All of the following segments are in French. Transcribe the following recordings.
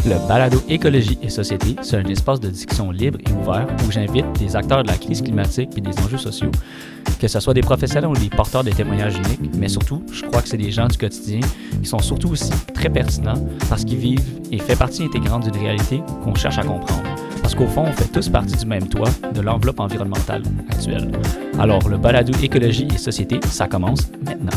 Le balado Écologie et Société, c'est un espace de discussion libre et ouvert où j'invite des acteurs de la crise climatique et des enjeux sociaux, que ce soit des professionnels ou des porteurs de témoignages uniques, mais surtout, je crois que c'est des gens du quotidien qui sont surtout aussi très pertinents parce qu'ils vivent et font partie intégrante d'une réalité qu'on cherche à comprendre. Parce qu'au fond, on fait tous partie du même toit, de l'enveloppe environnementale actuelle. Alors, le balado Écologie et Société, ça commence maintenant.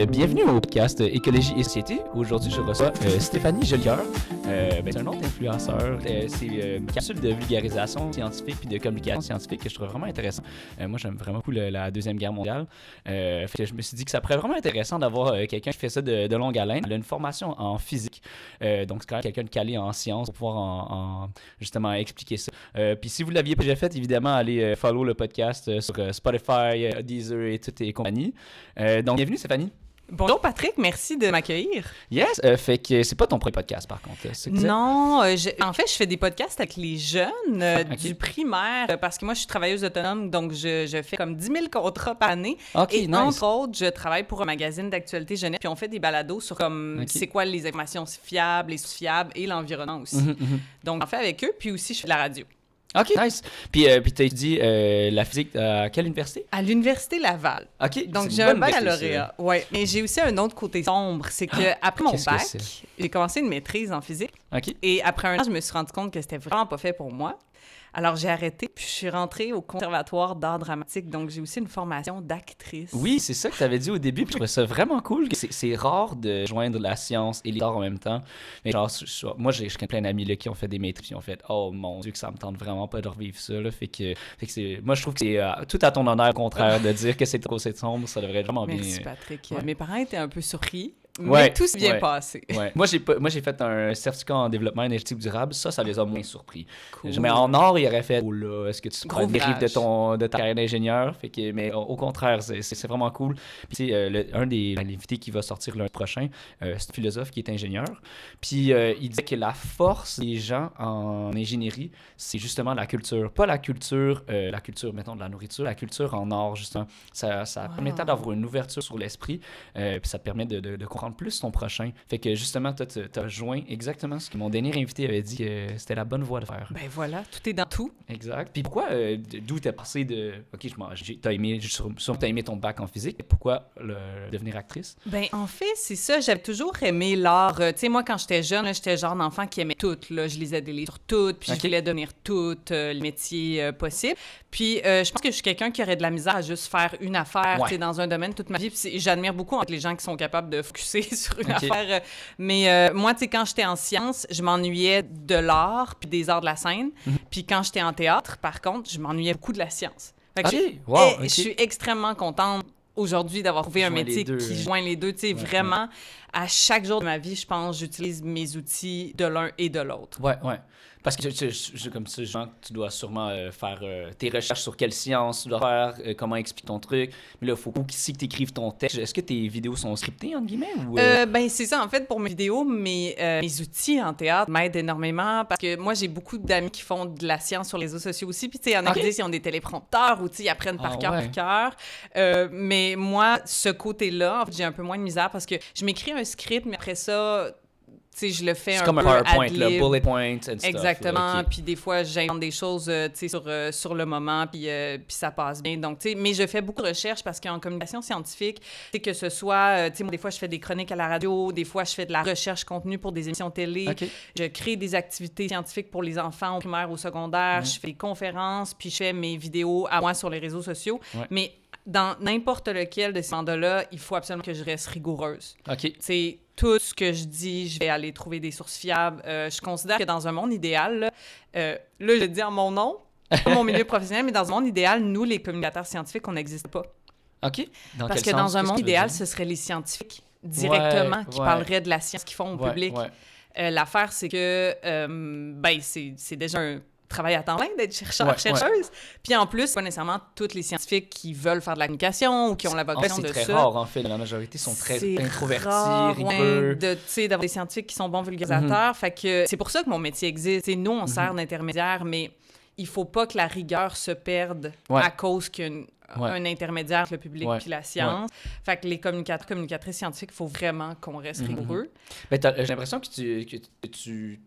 Bienvenue au podcast Écologie et Société. Aujourd'hui, je reçois Stéphanie Jolicoeur. C'est un autre influenceur. C'est une capsule de vulgarisation scientifique puis de communication scientifique que je trouve vraiment intéressant. Moi, j'aime vraiment beaucoup la Deuxième Guerre mondiale. Fait que je me suis dit que ça pourrait vraiment intéressant d'avoir quelqu'un qui fait ça de longue haleine. Elle a une formation en physique. Donc, c'est quand même quelqu'un de calé en sciences pour pouvoir justement expliquer ça. Puis si vous ne l'aviez pas déjà fait, évidemment, allez follow le podcast sur Spotify, Deezer et toutes les compagnies. Donc, bienvenue, Stéphanie. Bonjour Patrick, merci de m'accueillir. Yes, fait que c'est pas ton premier podcast par contre. Non, en fait, je fais des podcasts avec les jeunes du primaire parce que moi, je suis travailleuse autonome, donc je fais comme 10 000 contrats par année. Okay, et nice. entre autres, je travaille pour un magazine d'actualité jeunesse, puis on fait des balados sur comme c'est quoi les informations fiables, les sous-fiables et l'environnement aussi. Donc, on fait avec eux, puis aussi, je fais de la radio. OK, nice. Puis tu as étudié la physique à quelle université? À l'Université Laval. OK. Donc, j'ai un baccalauréat. Oui, mais j'ai aussi un autre côté sombre. C'est qu'après mon bac, j'ai commencé une maîtrise en physique. OK. Et après un an, je me suis rendu compte que c'était vraiment pas fait pour moi. Alors, j'ai arrêté, puis je suis rentrée au Conservatoire d'art dramatique. Donc, j'ai aussi une formation d'actrice. Oui, c'est ça que tu avais dit au début, puis je trouvais ça vraiment cool. C'est rare de joindre la science et les arts en même temps. Mais genre, moi, j'ai plein d'amis là, qui ont fait des maîtrises, qui ont fait « Oh mon Dieu, que ça me tente vraiment pas de revivre ça. » Fait que moi, je trouve que c'est tout à ton honneur, au contraire, de dire que c'est trop sombre. Ça devrait être vraiment bien. Merci, Patrick. Ouais. Mes parents étaient un peu surpris. Mais ouais, tout s'est bien passé. Ouais. Moi, j'ai fait un certificat en développement énergétique durable. Ça les a moins surpris. Cool. Mais en or, il aurait fait « Oh là, est-ce que tu prends le dérive de ta carrière d'ingénieur? » Mais au contraire, c'est vraiment cool. Puis, un des invités qui va sortir l'an prochain, c'est un philosophe qui est ingénieur. Puis, il disait que la force des gens en ingénierie, c'est justement la culture. Pas la culture, mettons, de la nourriture, la culture en or, justement. Ça permettait d'avoir une ouverture sur l'esprit. Puis, ça te permet de comprendre plus ton prochain. Fait que justement, toi, tu as joint exactement ce que mon dernier invité avait dit que c'était la bonne voie de faire. Ben voilà, tout est dans tout. Exact. Puis pourquoi, d'où t'es passé de... OK, t'as aimé ton bac en physique, pourquoi devenir actrice? Ben en fait, c'est ça, j'avais toujours aimé l'art. Tu sais, moi, quand j'étais jeune, là, j'étais le genre d'enfant qui aimait tout. Là. Je lisais des livres sur tout, puis je voulais devenir tout les métiers possibles. Puis je pense que je suis quelqu'un qui aurait de la misère à juste faire une affaire dans un domaine toute ma vie. Puis j'admire beaucoup les gens qui sont capables de focuser sur une affaire. Mais moi, tu sais, quand j'étais en sciences, je m'ennuyais de l'art puis des arts de la scène. Puis quand j'étais en théâtre, par contre, je m'ennuyais beaucoup de la science. Fait que je suis extrêmement contente aujourd'hui d'avoir trouvé un métier qui joint les deux. Tu sais, vraiment, à chaque jour de ma vie, je pense, j'utilise mes outils de l'un et de l'autre. Ouais. Parce que comme ça, genre, tu dois sûrement faire tes recherches sur quelle science tu dois faire, comment expliquer ton truc. Mais là, il faut aussi que tu écrives ton texte. Est-ce que tes vidéos sont scriptées, entre guillemets? Ou, Ben, c'est ça. En fait, pour mes vidéos, mes outils en théâtre m'aident énormément parce que moi, j'ai beaucoup d'amis qui font de la science sur les réseaux sociaux aussi. Puis, tu sais, il y en a qui disent qu'ils ont des téléprompteurs ou, tu sais, ils apprennent par cœur. Mais moi, ce côté-là, en fait, j'ai un peu moins de misère parce que je m'écris un script, mais après ça... Tu sais, je le fais un peu comme un PowerPoint, ad-lib. bullet points and stuff. Exactement. Puis des fois, j'invente des choses, tu sais, sur le moment, puis ça passe bien. Donc, tu sais, mais je fais beaucoup de recherches parce qu'en communication scientifique, tu sais, que ce soit, tu sais, des fois, je fais des chroniques à la radio, des fois, je fais de la recherche contenu pour des émissions télé. Je crée des activités scientifiques pour les enfants au primaire, au secondaire. Je fais des conférences, puis je fais mes vidéos à moi sur les réseaux sociaux. Mais dans n'importe lequel de ces mandats-là, il faut absolument que je reste rigoureuse. C'est tout ce que je dis, je vais aller trouver des sources fiables. Je considère que dans un monde idéal, là, je le dis en mon nom, pas mon milieu professionnel, mais dans un monde idéal, nous, les communicateurs scientifiques, on n'existe pas. OK. Parce que dans un monde idéal, ce seraient les scientifiques directement qui parleraient de la science qu'ils font au public. L'affaire, c'est que c'est déjà un travail à temps plein d'être chercheuse. Puis en plus, pas nécessairement tous les scientifiques qui veulent faire de la communication ou qui ont la vocation de ça. C'est très rare, en fait. La majorité sont très introvertis, rigoureux. D'avoir des scientifiques qui sont bons vulgarisateurs. Fait que c'est pour ça que mon métier existe. T'sais, nous, on sert d'intermédiaire, mais il faut pas que la rigueur se perde à cause qu'il y a un intermédiaire entre le public Ouais. puis la science. Fait que les communicatrices scientifiques, il faut vraiment qu'on reste rigoureux. Ben, j'ai l'impression que tu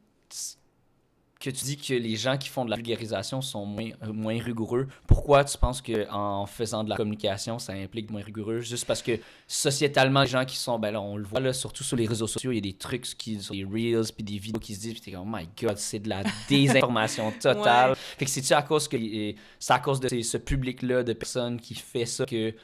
dis que les gens qui font de la vulgarisation sont moins rigoureux. Pourquoi tu penses qu'en faisant de la communication, ça implique moins rigoureux? Juste parce que sociétalement, les gens qui sont... Ben là, on le voit, là, surtout sur les réseaux sociaux, il y a des trucs sur les Reels, puis des vidéos qui se disent, puis t'es comme, oh my God, c'est de la désinformation totale. Ouais. Fait que c'est-tu à cause c'est à cause de ce public-là de personnes qui fait ça que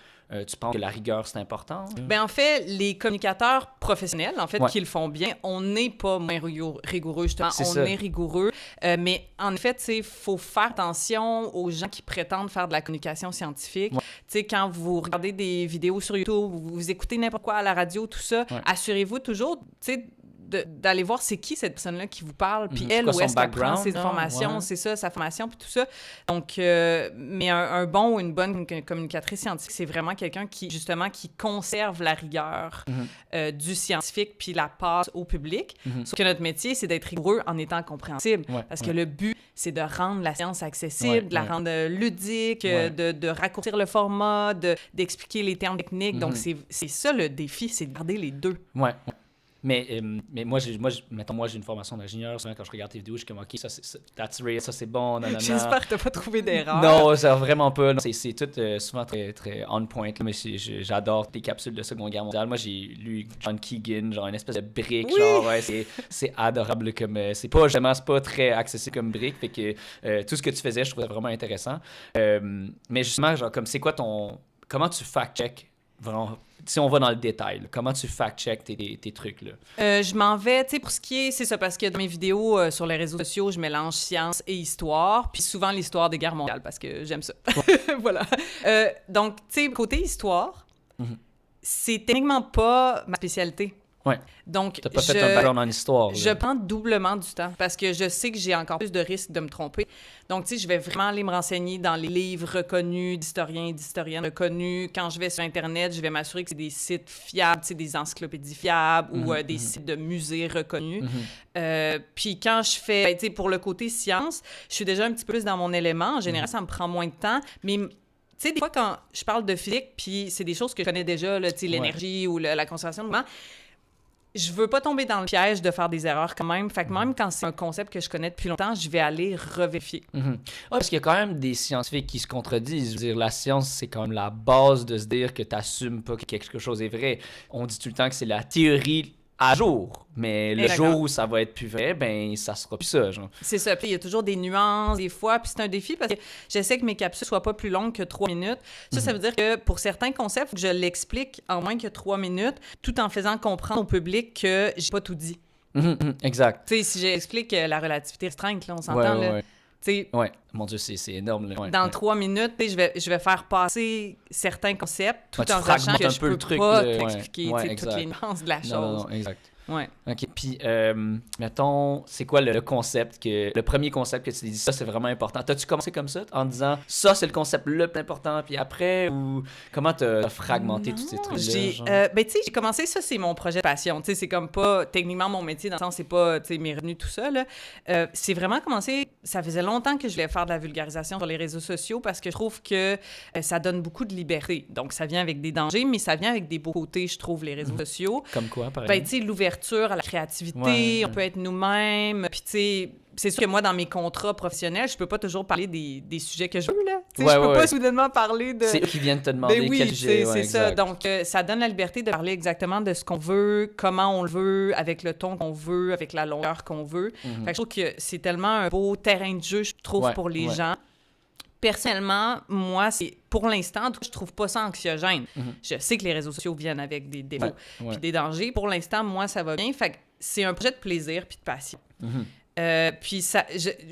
tu penses que la rigueur, c'est important? Ben en fait, les communicateurs professionnels, en fait, Ouais. qui le font bien, on n'est pas moins rigoureux, justement. C'est on ça. est rigoureux. Mais en fait, tu sais, il faut faire attention aux gens qui prétendent faire de la communication scientifique. Ouais. Tu sais, quand vous regardez des vidéos sur YouTube, vous écoutez n'importe quoi à la radio, tout ça, Ouais. assurez-vous toujours, tu sais, d'aller voir c'est qui cette personne-là qui vous parle, puis elle, quoi où son est-ce qu'elle prend background, ses là? informations, Ouais. c'est ça, sa formation, puis tout ça. Donc, mais un bon ou une bonne communicatrice scientifique, c'est vraiment quelqu'un qui, justement, qui conserve la rigueur du scientifique puis la passe au public. Sauf que notre métier, c'est d'être rigoureux en étant compréhensible. Ouais, Parce ouais. que le but, c'est de rendre la science accessible, Ouais, de la ouais. rendre ludique, Ouais. de raccourcir le format, d'expliquer les termes techniques. Donc, c'est ça le défi, c'est de garder les deux. Ouais. Mais moi, mettons, moi, j'ai une formation d'ingénieur. Souvent, quand je regarde tes vidéos, je suis comme, OK, that's real, ça, c'est bon, nanana. J'espère que tu n'as pas trouvé d'erreur. Non, ça, vraiment pas. Non, c'est tout souvent très, très on point. Là, mais j'adore tes capsules de Seconde Guerre mondiale. Moi, j'ai lu John Keegan, genre une espèce de brique. Oui. Genre, ouais, c'est adorable. C'est pas très accessible comme brique. Fait que tout ce que tu faisais, je trouvais vraiment intéressant. Mais justement, genre, comme, c'est quoi comment tu fact-check vraiment? Si on va dans le détail, là, comment tu fact-check tes trucs, là? Je m'en vais, tu sais, pour ce qui est, c'est ça, parce que dans mes vidéos sur les réseaux sociaux, je mélange science et histoire, puis souvent l'histoire des guerres mondiales, parce que j'aime ça. Voilà. Donc, tu sais, côté histoire, c'est techniquement pas ma spécialité. Ouais. Donc, T'as pas fait un ballon en histoire, là. je prends doublement du temps parce que je sais que j'ai encore plus de risques de me tromper. Donc, tu sais, je vais vraiment aller me renseigner dans les livres reconnus d'historiens et d'historiennes reconnus. Quand je vais sur Internet, je vais m'assurer que c'est des sites fiables, tu sais, des encyclopédies fiables ou des sites de musées reconnus. Puis quand je fais, tu sais, pour le côté science, je suis déjà un petit peu plus dans mon élément. En général, ça me prend moins de temps, mais... Tu sais, des fois, quand je parle de physique, puis c'est des choses que je connais déjà, là, tu sais, l'énergie ou la conservation de mouvement, je veux pas tomber dans le piège de faire des erreurs quand même. Fait que même quand c'est un concept que je connais depuis longtemps, je vais aller revérifier. Ouais, parce qu'il y a quand même des scientifiques qui se contredisent. Je veux dire, la science, c'est quand même la base de se dire que tu n'assumes pas que quelque chose est vrai. On dit tout le temps que c'est la théorie à jour, mais le jour où ça va être plus vrai, ben ça sera plus ça, genre. C'est ça. Puis il y a toujours des nuances, des fois, puis c'est un défi parce que j'essaie que mes capsules soient pas plus longues que 3 minutes. Ça veut dire que pour certains concepts, faut que je l'explique en moins que 3 minutes, tout en faisant comprendre au public que j'ai pas tout dit. Exact. Tu sais, si j'explique la relativité restreinte, là, on s'entend, là. Ouais. Tu sais, Ouais, mon Dieu, c'est énorme. Là. Ouais, dans ouais. 3 minutes, je vais faire passer certains concepts tout tu en sachant fragmentes que un je peu peux le truc, pas là, t'expliquer ouais, toutes les nuances de la chose. Non, exact. Ouais. OK. Puis, mettons, c'est quoi le concept le premier concept que tu t'es dit, ça, c'est vraiment important. T'as-tu commencé comme ça, en disant, ça, c'est le concept le plus important, puis après, ou comment t'as fragmenté tous ces trucs-là? Genre? Ben, tu sais, j'ai commencé, ça, c'est mon projet de passion. Tu sais, c'est comme pas techniquement mon métier, dans le sens, c'est pas, tu sais, mes revenus, tout ça, là. C'est vraiment commencé, ça faisait longtemps que je voulais faire de la vulgarisation sur les réseaux sociaux parce que je trouve que ça donne beaucoup de liberté. Donc, ça vient avec des dangers, mais ça vient avec des beaux côtés, je trouve, les réseaux sociaux. Comme quoi, par Ben, exemple? tu sais, l'ouverture à la créativité, Ouais. on peut être nous-mêmes, puis tu sais, c'est sûr que moi, dans mes contrats professionnels, je peux pas toujours parler des sujets que je veux, là. Tu sais, je peux pas soudainement parler de... C'est eux qui viennent te demander Ben oui, quel sujet. c'est ça. Donc, ça donne la liberté de parler exactement de ce qu'on veut, comment on le veut, avec le ton qu'on veut, avec la longueur qu'on veut. Fait que je trouve que c'est tellement un beau terrain de jeu, je trouve, pour les gens. Personnellement, moi, pour l'instant, je trouve pas ça anxiogène. Je sais que les réseaux sociaux viennent avec des défauts puis des dangers. Pour l'instant, moi, ça va bien. Fait que c'est un projet de plaisir puis de passion. Puis ça,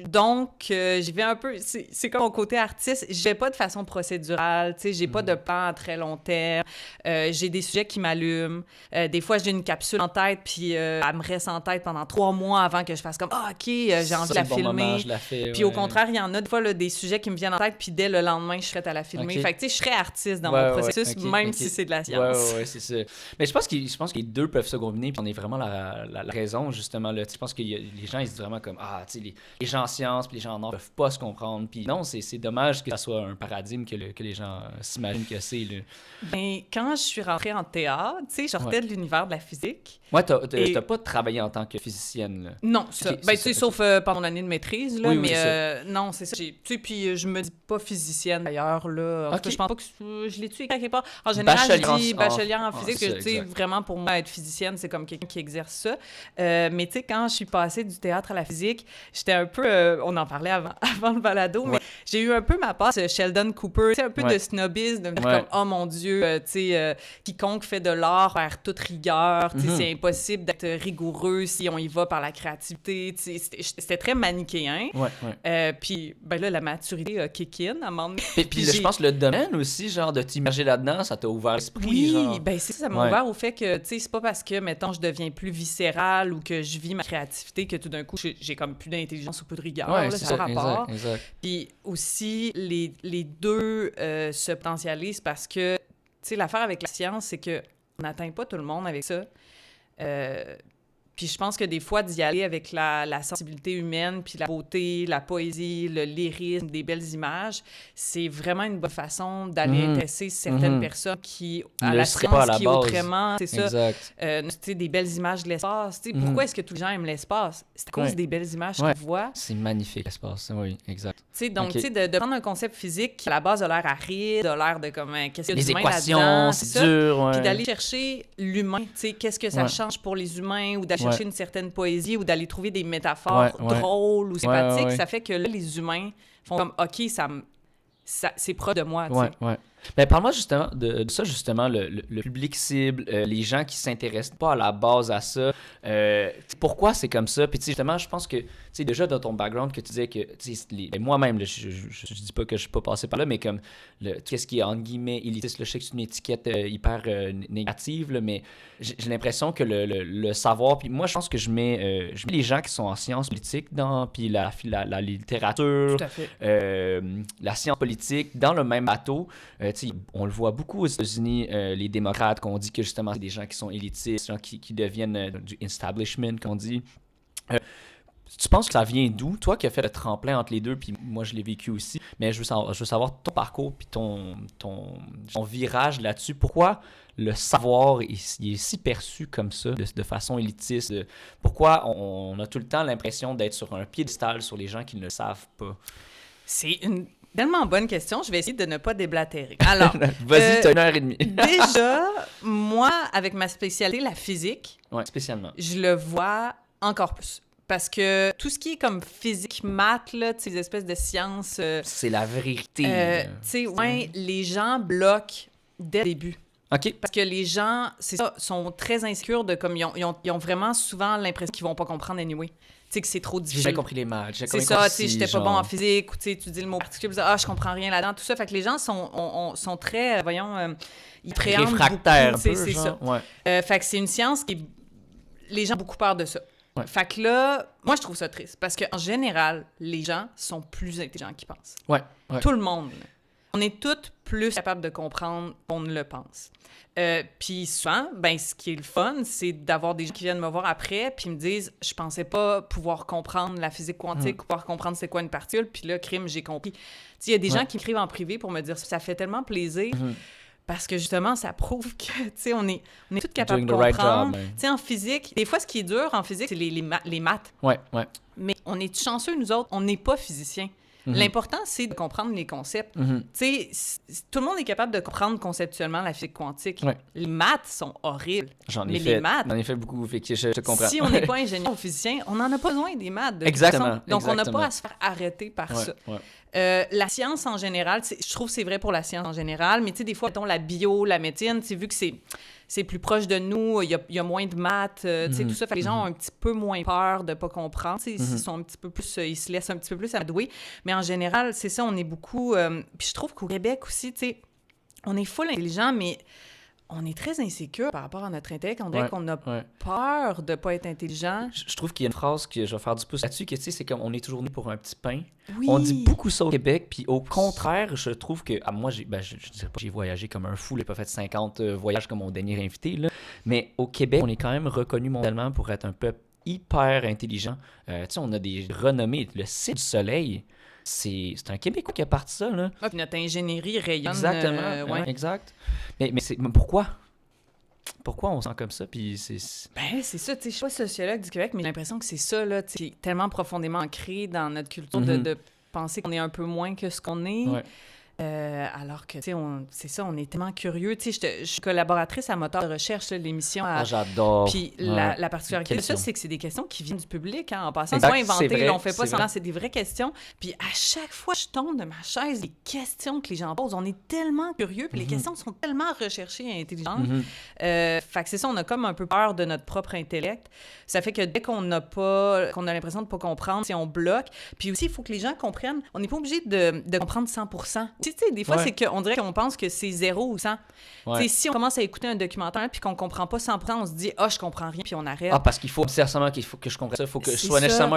donc, j'y vais un peu... C'est comme mon côté artiste. Je vais pas de façon procédurale, tu sais. J'ai pas de plan à très long terme. J'ai des sujets qui m'allument. Des fois, j'ai une capsule en tête, puis elle me reste en tête pendant 3 mois avant que je fasse comme « Ah, OK, j'ai envie de la filmer. Moment, je la fais, Puis au contraire, il y en a des fois là, des sujets qui me viennent en tête, puis dès le lendemain, je suis prête à la filmer. Fait que, tu sais, je serais artiste dans mon processus, même si c'est de la science. Ouais, c'est ça. Mais je pense que les deux peuvent se combiner, puis on est vraiment la raison, justement. Là. Je pense que les gens, ils se disent vraiment vraiment comme, tu sais, les gens en sciences puis les gens en art peuvent pas se comprendre. Puis non, c'est dommage que ça soit un paradigme que les gens s'imaginent que c'est. Là. Ben, quand je suis rentrée en théâtre, tu sais, je sortais de l'univers de la physique. Ouais, t'as pas travaillé en tant que physicienne, là. Non, ça. Okay, ben, tu sais, sauf pendant mon année de maîtrise, là, oui, mais non, c'est ça. Tu sais, puis je me dis pas physicienne, d'ailleurs, là. En tout cas, je pense pas que je l'ai tué quelque part. En général, je dis bachelière en physique, que, tu sais, vraiment, pour moi, être physicienne, c'est comme quelqu'un qui exerce ça. Mais, tu sais, quand je suis passée du théâtre à la physique, j'étais un peu... on en parlait avant le balado, mais j'ai eu un peu ma passe Sheldon Cooper, tu sais, un peu de snobisme, de me dire comme, oh mon Dieu, tu sais, quiconque fait de l'art perd toute rigueur, tu sais, c'est impossible d'être rigoureux si on y va par la créativité, tu sais, c'était très manichéen. Puis, ben là, la maturité a kick in à un moment donné. Puis je pense que le domaine aussi, genre, de t'immerger là-dedans, ça t'a ouvert l'esprit, oui, genre. Ben c'est ça m'a ouvert au fait que, tu sais, c'est pas parce que, mettons, je deviens plus viscérale ou que je vis ma créativité que tout d'un coup, j'ai comme plus d'intelligence ou peu de rigueur, là, ça n'a pas rapport. Exact. Puis aussi, les deux se potentialisent parce que, tu sais, l'affaire avec la science, c'est que on n'atteint pas tout le monde avec ça. Puis je pense que des fois, d'y aller avec la sensibilité humaine, puis la beauté, la poésie, le lyrisme, des belles images, c'est vraiment une bonne façon d'aller intéresser certaines personnes qui, à la science, qui ont vraiment, c'est ça, tu sais, des belles images de l'espace. Tu sais, pourquoi est-ce que tous les gens aiment l'espace? C'est à cause des belles images qu'ils voient. C'est magnifique, l'espace, oui, exact. Tu sais, donc, tu sais, de prendre un concept physique qui, à la base, a l'air aride, a l'air de comme, qu'est-ce qu'il y a d'humain là-dedans? Les équations, c'est dur, puis d'aller chercher l'humain, tu sais, qu'est-ce que ça change pour les humains, ou d'aller chercher une certaine poésie ou d'aller trouver des métaphores drôles ou sympathiques, ça fait que là, les humains font comme, OK, c'est proche de moi, tu sais. Ben, parle-moi justement de ça, justement, le public cible, les gens qui s'intéressent pas à la base à ça. Pourquoi c'est comme ça? Puis, justement, je pense que, tu sais, déjà dans ton background, que tu disais que, moi-même, là, je dis pas que je suis pas passé par là, mais comme, qu'est-ce qui est, entre guillemets, élitiste, là, je sais que c'est une étiquette hyper négative, là, mais j'ai l'impression que le savoir, puis moi, je pense que je mets les gens qui sont en sciences politiques dans, puis la littérature, la science politique, dans le même bateau. On le voit beaucoup aux États-Unis, les démocrates, qu'on dit que justement, c'est des gens qui sont élitistes, des gens qui deviennent du establishment, qu'on dit. Tu penses que ça vient d'où? Toi qui as fait le tremplin entre les deux, puis moi je l'ai vécu aussi, mais je veux savoir ton parcours puis ton virage là-dessus. Pourquoi le savoir il est si perçu comme ça, de façon élitiste? Pourquoi on a tout le temps l'impression d'être sur un piédestal sur les gens qui ne le savent pas? C'est une tellement bonne question, je vais essayer de ne pas déblatérer. Alors, vas-y, t'as 1h30. Déjà, moi, avec ma spécialité, la physique, spécialement, je le vois encore plus. Parce que tout ce qui est comme physique, maths, là, ces espèces de sciences... c'est la vérité. Tu sais, les gens bloquent dès le début. OK. Parce que les gens, c'est ça, sont très insécures de comme... Ils ont vraiment souvent l'impression qu'ils vont pas comprendre anyway. Tu sais, que c'est trop difficile. J'ai compris les maths. C'est ça, tu sais, j'étais pas bon en physique, ou tu sais, tu dis le mot particule, je comprends rien là-dedans, tout ça. Fait que les gens sont très, ils préhendent réfractaires beaucoup, un peu, c'est ça. Fait que c'est une science qui... Les gens ont beaucoup peur de ça. Fait que là, moi, je trouve ça triste, parce qu'en général, les gens sont plus intelligents qu'ils pensent. Tout le monde. Là. On est tous plus capables de comprendre qu'on ne le pense. Puis souvent, ben, ce qui est le fun, c'est d'avoir des gens qui viennent me voir après puis me disent « Je pensais pas pouvoir comprendre la physique quantique, pouvoir comprendre c'est quoi une particule, puis là, crime, j'ai compris. » Il y a des gens qui écrivent en privé pour me dire « Ça fait tellement plaisir. Parce que justement, ça prouve que, tu sais, on est tous capables de comprendre. Tu sais, en physique, des fois, ce qui est dur en physique, c'est les maths. Mais on est chanceux, nous autres, on n'est pas physiciens. L'important, c'est de comprendre les concepts. Tu sais, tout le monde est capable de comprendre conceptuellement la physique quantique. Les maths sont horribles. J'en ai fait beaucoup, fait que je comprends. Si on n'est pas ingénieur ou physicien, on n'en a pas besoin des maths. Exactement. Donc, on n'a pas à se faire arrêter par ça. La science en général, je trouve que c'est vrai pour la science en général, mais tu sais, des fois, mettons, la bio, la médecine, vu que c'est plus proche de nous, il y a moins de maths, tu sais, tout ça. Fait que les gens ont un petit peu moins peur de ne pas comprendre. Ils sont un petit peu plus... ils se laissent un petit peu plus amadouer. Mais en général, c'est ça, on est beaucoup... Puis je trouve qu'au Québec aussi, tu sais, on est full intelligent, mais on est très insécure par rapport à notre intellect. On dirait qu'on a peur de ne pas être intelligent. Je trouve qu'il y a une phrase que je vais faire du pouce là-dessus, que tu sais, c'est comme on est toujours né pour un petit pain. Oui. On dit beaucoup ça au Québec, puis au contraire, je trouve que... moi, je sais pas, j'ai voyagé comme un fou, j'ai pas fait 50 voyages comme mon dernier invité, là. Mais au Québec, on est quand même reconnu mondialement pour être un peuple hyper intelligents. Tu sais, on a des renommées. Le site du soleil, c'est un Québécois qui a parti ça, là. Ah, puis notre ingénierie rayonne. Exactement, ouais. exact. Mais pourquoi? Pourquoi on sent comme ça? Puis Ben, c'est ça, tu sais, je suis pas sociologue du Québec, mais j'ai l'impression que c'est ça, là, tu sais, qui est tellement profondément ancré dans notre culture de penser qu'on est un peu moins que ce qu'on est. Ouais. Alors que, tu sais, c'est ça, on est tellement curieux. Tu sais, je suis collaboratrice à Moteur de recherche, là, l'émission. J'adore. Puis Ouais. la particularité de ça, Question. c'est que c'est des questions qui viennent du public, hein, en passant. Exact, C'est pas inventé, c'est vrai, là, on fait pas c'est semblant, vrai. c'est des vraies questions. Puis à chaque fois, je tombe de ma chaise, les questions que les gens posent, on est tellement curieux, puis les questions sont tellement recherchées et intelligentes. Fait que c'est ça, on a comme un peu peur de notre propre intellect. Ça fait que dès qu'on a l'impression de pas comprendre, si on bloque. Puis aussi, il faut que les gens comprennent, on n'est pas obligé de comprendre 100%. Tu sais, des fois, Ouais. c'est qu'on dirait qu'on pense que c'est 0 ou 100. Ouais. Tu sais, si on commence à écouter un documentaire puis qu'on comprend pas 100%, on se dit « Ah, je comprends rien », puis on arrête. Ah, parce qu'il faut nécessairement qu'il faut que je comprenne ça. Il faut que je C'est sois ça. nécessairement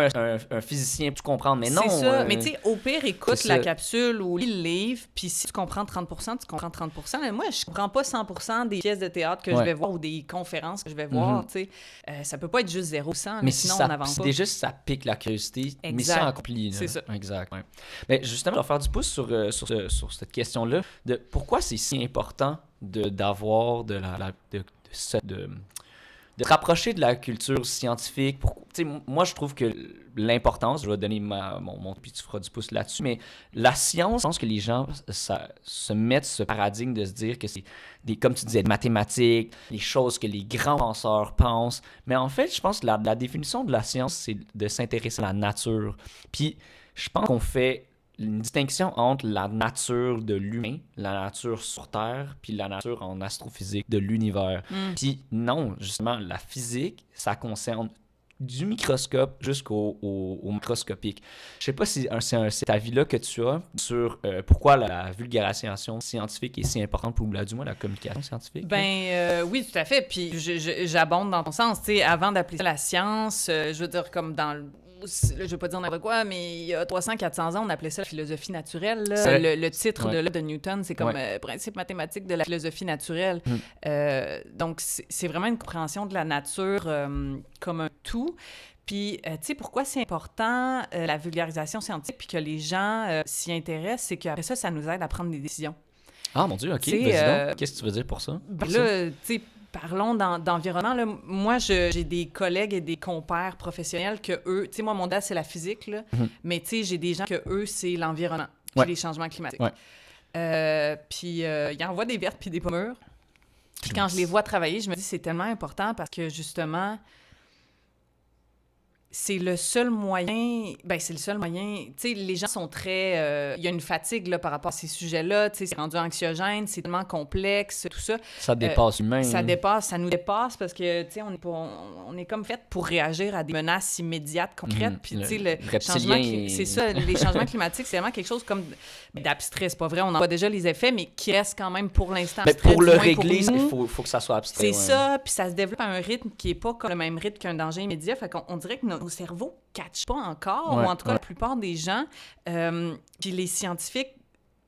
un physicien pour tout comprendre. Mais non. C'est ça. Mais tu sais, au pire, écoute c'est la ça. capsule ou lis le livre, puis si tu comprends 30%, tu comprends 30%. Mais moi, je comprends pas 100% des pièces de théâtre que je Ouais. vais voir ou des conférences que je vais voir, tu sais. Ça peut pas être juste 0 ou 100, mais si sinon, ça, on n'avance si pas. déjà ça pique la curiosité, Exact. mission accomplie. Là. C'est ça. Exact. Ouais. Mais justement, je vais faire du pouce sur cette question-là de pourquoi c'est si important d'avoir de se rapprocher de la culture scientifique. Moi, je trouve que l'importance, je vais donner mon puis tu feras du pouce là-dessus, mais la science, je pense que les gens se mettent ce paradigme de se dire que c'est comme tu disais, des mathématiques, les choses que les grands penseurs pensent. Mais en fait, je pense que la définition de la science, c'est de s'intéresser à la nature. Puis, je pense qu'on fait une distinction entre la nature de l'humain, la nature sur Terre, puis la nature en astrophysique de l'univers. Puis non, justement, la physique, ça concerne du microscope jusqu'au microscopique. Je sais pas si c'est cet avis-là que tu as sur pourquoi la vulgarisation scientifique est si importante pour, du moins, la communication scientifique. Ben oui, tout à fait. Puis j'abonde dans ton sens. Tu sais, avant d'appeler ça la science, je veux dire, comme dans le... Je veux pas dire n'importe quoi, mais il y a 300-400 ans, on appelait ça la philosophie naturelle. Là. Le titre de Newton, c'est comme principe mathématique de la philosophie naturelle. Donc, c'est vraiment une compréhension de la nature comme un tout. Puis, tu sais, pourquoi c'est important, la vulgarisation scientifique, puis que les gens s'y intéressent, c'est qu'après ça, ça nous aide à prendre des décisions. Ah, mon Dieu, OK. Vas-y donc. Qu'est-ce que tu veux dire pour ça? Là, tu sais, parlons d'environnement. Là. Moi, j'ai des collègues et des compères professionnels que eux... Tu sais, moi, mon DAS, c'est la physique, là. Mais tu sais, j'ai des gens que eux, c'est l'environnement, puis les changements climatiques. Puis ils envoient des vertes puis des pommures. Puis quand je les vois travailler, je me dis c'est tellement important parce que, justement... C'est le seul moyen... Ben, c'est le seul moyen... Tu sais, les gens sont très... Il y a une fatigue, là, par rapport à ces sujets-là. Tu sais, c'est rendu anxiogène, c'est tellement complexe, tout ça. Ça dépasse l'humain. Ça nous dépasse parce que, tu sais, on est comme fait pour réagir à des menaces immédiates, concrètes. Puis, tu sais, le changement... C'est ça, les changements climatiques, c'est vraiment quelque chose comme d'abstrait. C'est pas vrai, on en voit déjà les effets, mais qui reste quand même pour l'instant mais abstrait. pour le régler, il faut que ça soit abstrait. C'est ça, puis ça se développe à un rythme qui est pas comme le même rythme qu'un danger immédiat. Fait qu'on dirait que nos cerveaux ne catchent pas encore, ou en tout cas la plupart des gens. Puis les scientifiques,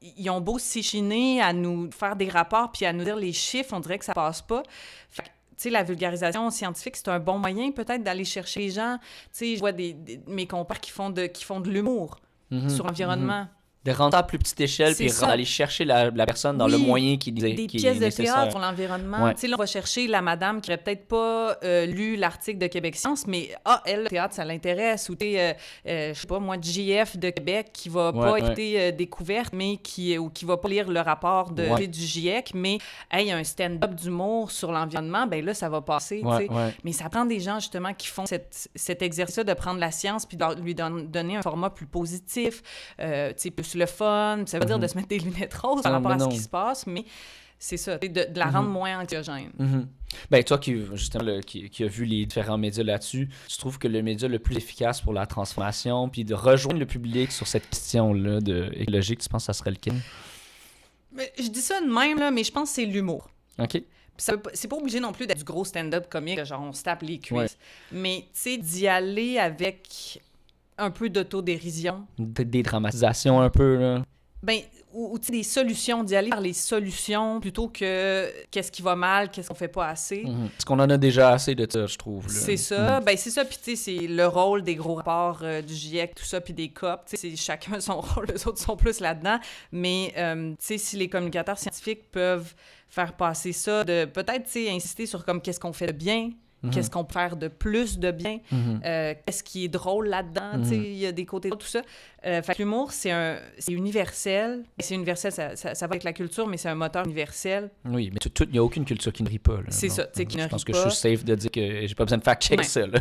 ils ont beau s'échiner à nous faire des rapports puis à nous dire les chiffres, on dirait que ça passe pas. Fait que, tu sais, la vulgarisation scientifique, c'est un bon moyen peut-être d'aller chercher les gens. Tu sais, je vois mes compères qui font de l'humour sur l'environnement. De rentrer à plus petite échelle, puis d'aller chercher la personne dans le moyen qui est nécessaire. Des pièces de théâtre sur l'environnement. Tu sais, là, on va chercher la madame qui n'aurait peut-être pas lu l'article de Québec Science, mais elle, le théâtre, ça l'intéresse. Ou je sais pas, moi, JF de Québec qui va pas écouter Découverte, mais qui va pas lire le rapport du GIEC, mais il y a un stand-up d'humour sur l'environnement, ben là, ça va passer. Mais ça prend des gens, justement, qui font cet exercice de prendre la science puis de lui donner un format plus positif, tu sais, plus le fun, ça veut dire de se mettre des lunettes roses par rapport à ce qui se passe, mais c'est ça, de la rendre moins anxiogène. Ben, toi qui a vu les différents médias là-dessus, tu trouves que le média le plus efficace pour la transformation puis de rejoindre le public sur cette question-là écologique, tu penses que ça serait lequel? Je dis ça de même, là, mais je pense que c'est l'humour. OK. C'est pas obligé non plus d'être du gros stand-up comique, genre on se tape les cuisses, mais tu sais, d'y aller avec un peu d'autodérision. Des dramatisations un peu, là. Ben, ou tu sais, des solutions, d'y aller vers les solutions plutôt que qu'est-ce qui va mal, qu'est-ce qu'on fait pas assez. Parce qu'on en a déjà assez de ça, je trouve. Là. C'est ça. Ben, c'est ça. Puis, tu sais, c'est le rôle des gros rapports du GIEC, tout ça, puis des COP. Tu sais, c'est chacun son rôle, les autres sont plus là-dedans. Mais, tu sais, si les communicateurs scientifiques peuvent faire passer ça, de peut-être, tu sais, insister sur comme qu'est-ce qu'on fait de bien, qu'est-ce qu'on peut faire de plus de bien, qu'est-ce qui est drôle là-dedans, tu sais, il y a des côtés de tout ça. Fait que l'humour, c'est universel. C'est universel, ça va avec la culture, mais c'est un moteur universel. Oui, mais il n'y a aucune culture qui ne rit pas. Là, c'est ça, tu sais, qui ne rit pas. Je pense que je suis safe de dire que j'ai pas besoin de fact-check ça. Là.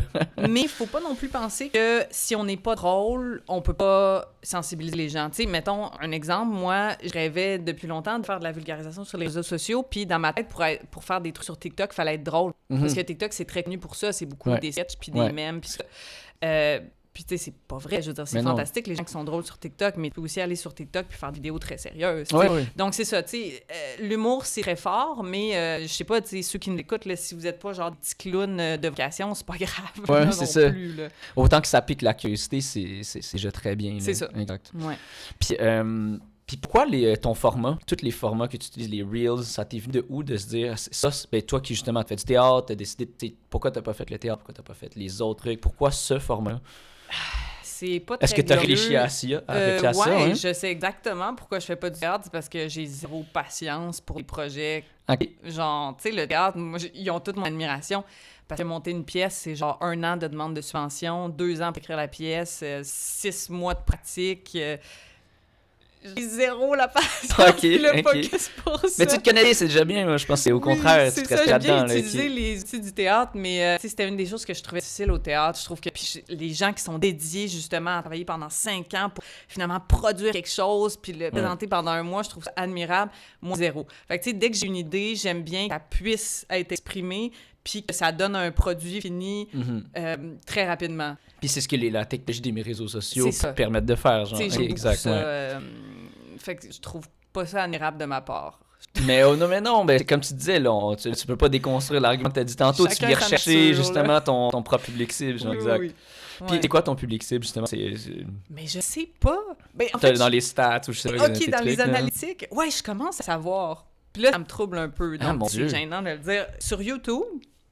Mais il faut pas non plus penser que si on n'est pas drôle, on peut pas sensibiliser les gens. Tu sais, mettons un exemple, moi, je rêvais depuis longtemps de faire de la vulgarisation sur les réseaux sociaux, puis dans ma tête, pour faire des trucs sur TikTok, il fallait être drôle. Parce que TikTok, c'est très connu pour ça, c'est beaucoup des sketchs, puis des mèmes, puis ça. Puis, tu sais, c'est pas vrai. Je veux dire, c'est fantastique, les gens qui sont drôles sur TikTok, mais tu peux aussi aller sur TikTok puis faire des vidéos très sérieuses. Donc, c'est ça, tu sais. L'humour, c'est très fort, mais je sais pas, tu sais, ceux qui nous écoutent, là, si vous êtes pas genre des petits clowns de vocation, c'est pas grave. Ouais, c'est ça. Plus, là. Autant que ça pique la curiosité, c'est déjà très bien. C'est ça. Exact. Ouais. Puis pourquoi ton format, tous les formats que tu utilises, les Reels, ça t'est venu de où de se dire, ça, ben toi qui justement as fait du théâtre, t'as décidé, pourquoi t'as pas fait le théâtre, pourquoi t'as pas fait les autres trucs, pourquoi ce format? C'est pas très Est-ce que tu as réfléchi à ça? Ouais, je sais exactement pourquoi je fais pas du théâtre. C'est parce que j'ai zéro patience pour les projets. Okay. Genre, tu sais, le théâtre, moi, ils ont toute mon admiration. Parce que monter une pièce, c'est genre 1 an de demande de subvention, 2 ans pour écrire la pièce, 6 mois de pratique. J'ai zéro la passion le focus pour ça. Mais tu te connais, c'est déjà bien. Moi, je pense que c'est au contraire. C'est ça, j'aime bien utiliser les outils du théâtre, mais c'était une des choses que je trouvais difficile au théâtre. Je trouve que les gens qui sont dédiés justement à travailler pendant 5 ans pour finalement produire quelque chose puis le présenter pendant 1 mois, je trouve ça admirable. Moi, zéro. Fait que tu sais, dès que j'ai une idée, j'aime bien qu'elle puisse être exprimée puis que ça donne un produit fini très rapidement. Puis c'est ce que la technologie des réseaux sociaux permettent de faire. Genre. Exactement. Fait que je trouve pas ça admirable de ma part. Mais non, ben, comme tu disais, là, tu peux pas déconstruire l'argument que tu as dit tantôt. Tu viens rechercher justement ton propre public cible. Genre, exact. Oui. Puis c'est quoi ton public cible, justement? Mais je sais pas. Ben, en fait, dans les stats ou je sais pas. OK, dans les analytiques. Ouais, je commence à savoir. Puis là, ça me trouble un peu. Donc, c'est gênant de le dire. Sur YouTube,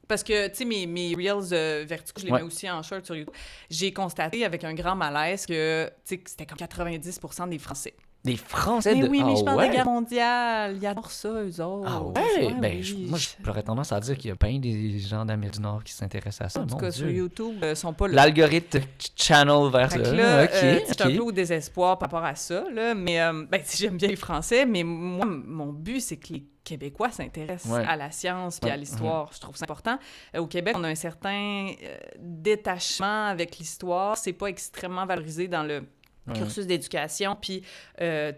parce que, tu sais, mes Reels Vertigo, je les mets aussi en short sur YouTube. J'ai constaté avec un grand malaise que, tu sais, c'était comme 90% des Français. Des Français mais oui, mais je parle de guerre mondiale. Ils adorent ça, eux autres. Ah ouais? Ben, moi, j'aurais tendance à dire qu'il y a plein des gens d'Amérique du Nord qui s'intéressent à ça. En tout cas, sur YouTube, ils sont pas là. L'algorithme channel vers là. C'est un peu au désespoir par rapport à ça, là. Mais, ben, j'aime bien les Français, mais moi, mon but, c'est que les Québécois s'intéressent à la science puis à l'histoire. Je trouve ça important. Au Québec, on a un certain détachement avec l'histoire. C'est pas extrêmement valorisé dans le cursus d'éducation, puis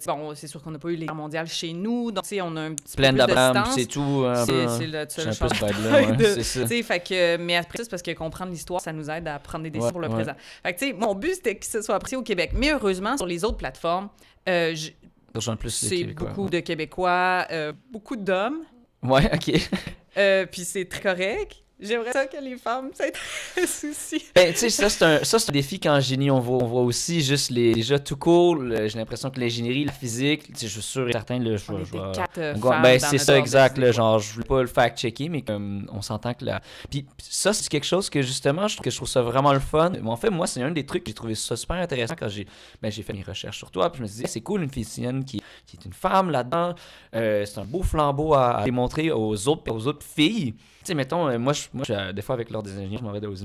bon, c'est sûr qu'on n'a pas eu les guerres mondiales chez nous, donc tu sais, on a un petit peu plus de distance. C'est tout. C'est le seul choix c'est ça. Fait que, mais après ça, c'est parce que comprendre l'histoire, ça nous aide à prendre des décisions pour le présent. Fait que tu sais, mon but, c'était que ce soit apprécié au Québec. Mais heureusement, sur les autres plateformes, c'est beaucoup de Québécois, beaucoup d'hommes. Ouais, OK. Puis c'est très correct. J'aimerais ça que les femmes s'intéressent aussi. Ben, tu sais, ça, c'est un défi qu'en génie, on voit aussi juste déjà tout cool. J'ai l'impression que l'ingénierie, la physique, je suis sûr et certain, là, c'est ça, exact. Là, genre, je voulais pas le fact-checker, mais comme on s'entend que là. Puis ça, c'est quelque chose que justement, je trouve ça vraiment le fun. Mais en fait, moi, c'est un des trucs que j'ai trouvé ça super intéressant quand j'ai fait mes recherches sur toi. Puis je me disais, c'est cool, une physicienne qui est une femme là-dedans. C'est un beau flambeau à démontrer aux autres filles. Tu sais, mettons, moi, des fois, avec l'ordre des ingénieurs, je m'en vais aux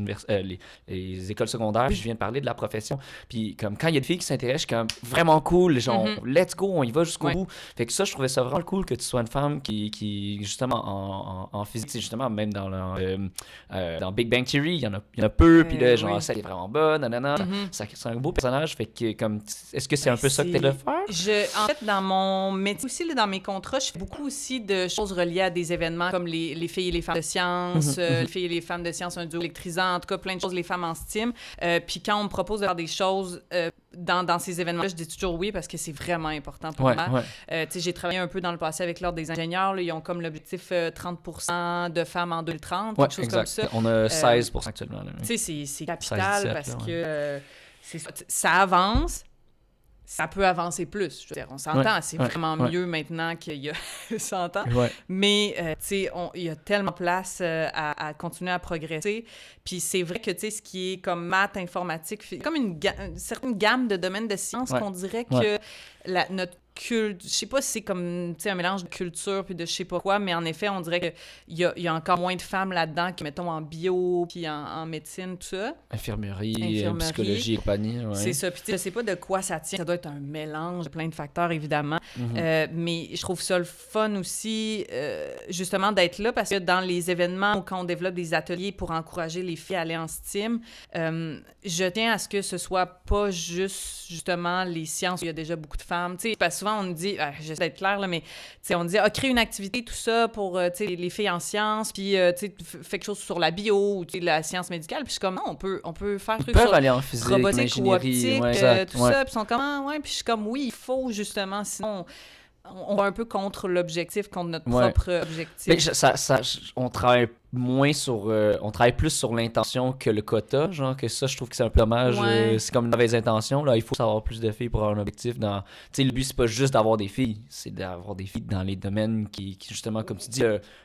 les écoles secondaires, puis je viens de parler de la profession. Puis, comme, quand il y a des filles qui s'intéressent, je suis comme vraiment cool, genre, let's go, on y va jusqu'au bout. Fait que ça, je trouvais ça vraiment cool que tu sois une femme qui justement, en physique, justement, même dans Big Bang Theory, il y en a peu, puis là, genre, ça, elle est vraiment bonne, nanana. C'est un beau personnage, fait que, comme, est-ce que c'est un peu ça que tu as de faire? En fait, dans mon métier aussi, là, dans mes contrats, je fais beaucoup aussi de choses reliées à des événements comme les filles et les femmes de sciences, les filles et les femmes de sciences, un duo électrisant, en tout cas plein de choses, les femmes en STEAM. Puis quand on me propose de faire des choses dans ces événements-là, je dis toujours oui parce que c'est vraiment important pour moi. J'ai travaillé un peu dans le passé avec l'Ordre des ingénieurs. Là, ils ont comme l'objectif 30% de femmes en 2030, quelque chose comme ça. On a 16% actuellement. C'est capital 17, parce que ça avance. ça peut avancer plus. Je veux dire, on s'entend, c'est vraiment mieux maintenant qu'il y a 100 ans. Ouais. Mais, tu sais, il y a tellement de place à continuer à progresser. Puis c'est vrai que, tu sais, ce qui est comme maths, informatique, comme une certaine gamme de domaines de sciences qu'on dirait que notre je sais pas si c'est comme un mélange de culture puis de je sais pas quoi, mais en effet, on dirait qu'il y a encore moins de femmes là-dedans que, mettons, en bio puis en médecine, tout ça. Infirmerie, psychologie et compagnie. Ouais. C'est ça. Puis je sais pas de quoi ça tient. Ça doit être un mélange de plein de facteurs, évidemment. Mais je trouve ça le fun aussi, justement, d'être là parce que dans les événements ou quand on développe des ateliers pour encourager les filles à aller en STEAM, je tiens à ce que ce soit pas juste, justement, les sciences où il y a déjà beaucoup de femmes. Tu sais, parce que souvent, on nous dit, j'essaie d'être claire, là, mais on dit, crée une activité, tout ça, pour les filles en sciences, puis fais quelque chose sur la bio ou la science médicale. Puis je suis comme, non, on peut faire trucs sur aller en physique, robotique ou optique, tout ça. Puis ils sont comme, puis je suis comme, oui, il faut justement, sinon on va un peu contre l'objectif, contre notre propre objectif. Mais on travaille moins sur... on travaille plus sur l'intention que le quota, genre que ça, je trouve que c'est un peu dommage. C'est comme une mauvaise intention, là. Il faut savoir plus de filles pour avoir un objectif. Tu sais, le but, c'est pas juste d'avoir des filles, c'est d'avoir des filles dans les domaines qui justement, comme tu dis,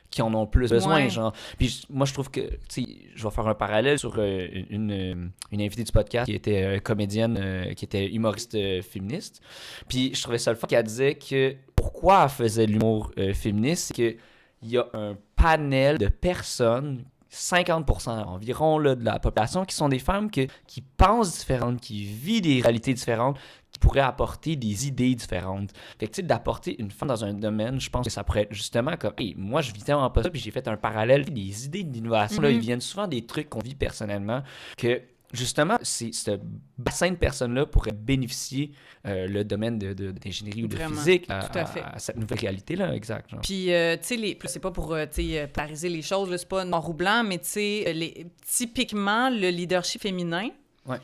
qui en ont plus besoin, genre. Puis moi, je trouve que, tu sais, je vais faire un parallèle sur une invitée du podcast qui était comédienne, qui était humoriste féministe. Puis je trouvais ça le fun qu'elle disait que pourquoi elle faisait de l'humour féministe, c'est que il y a un panel de personnes, 50% environ là, de la population, qui sont des femmes qui pensent différentes, qui vivent des réalités différentes, qui pourraient apporter des idées différentes. Fait que, tu sais, d'apporter une femme dans un domaine, je pense que ça pourrait être justement comme, moi, je vis tellement pas ça, puis j'ai fait un parallèle, des idées d'innovation, là, ils viennent souvent des trucs qu'on vit personnellement, que justement, ce bassin de personnes-là pourrait bénéficier le domaine d'ingénierie ou de physique à cette nouvelle réalité-là, exact. Genre. Puis, tu sais, c'est pas pour polariser les choses, là, c'est pas noir ou blanc, mais tu sais, typiquement, le leadership féminin a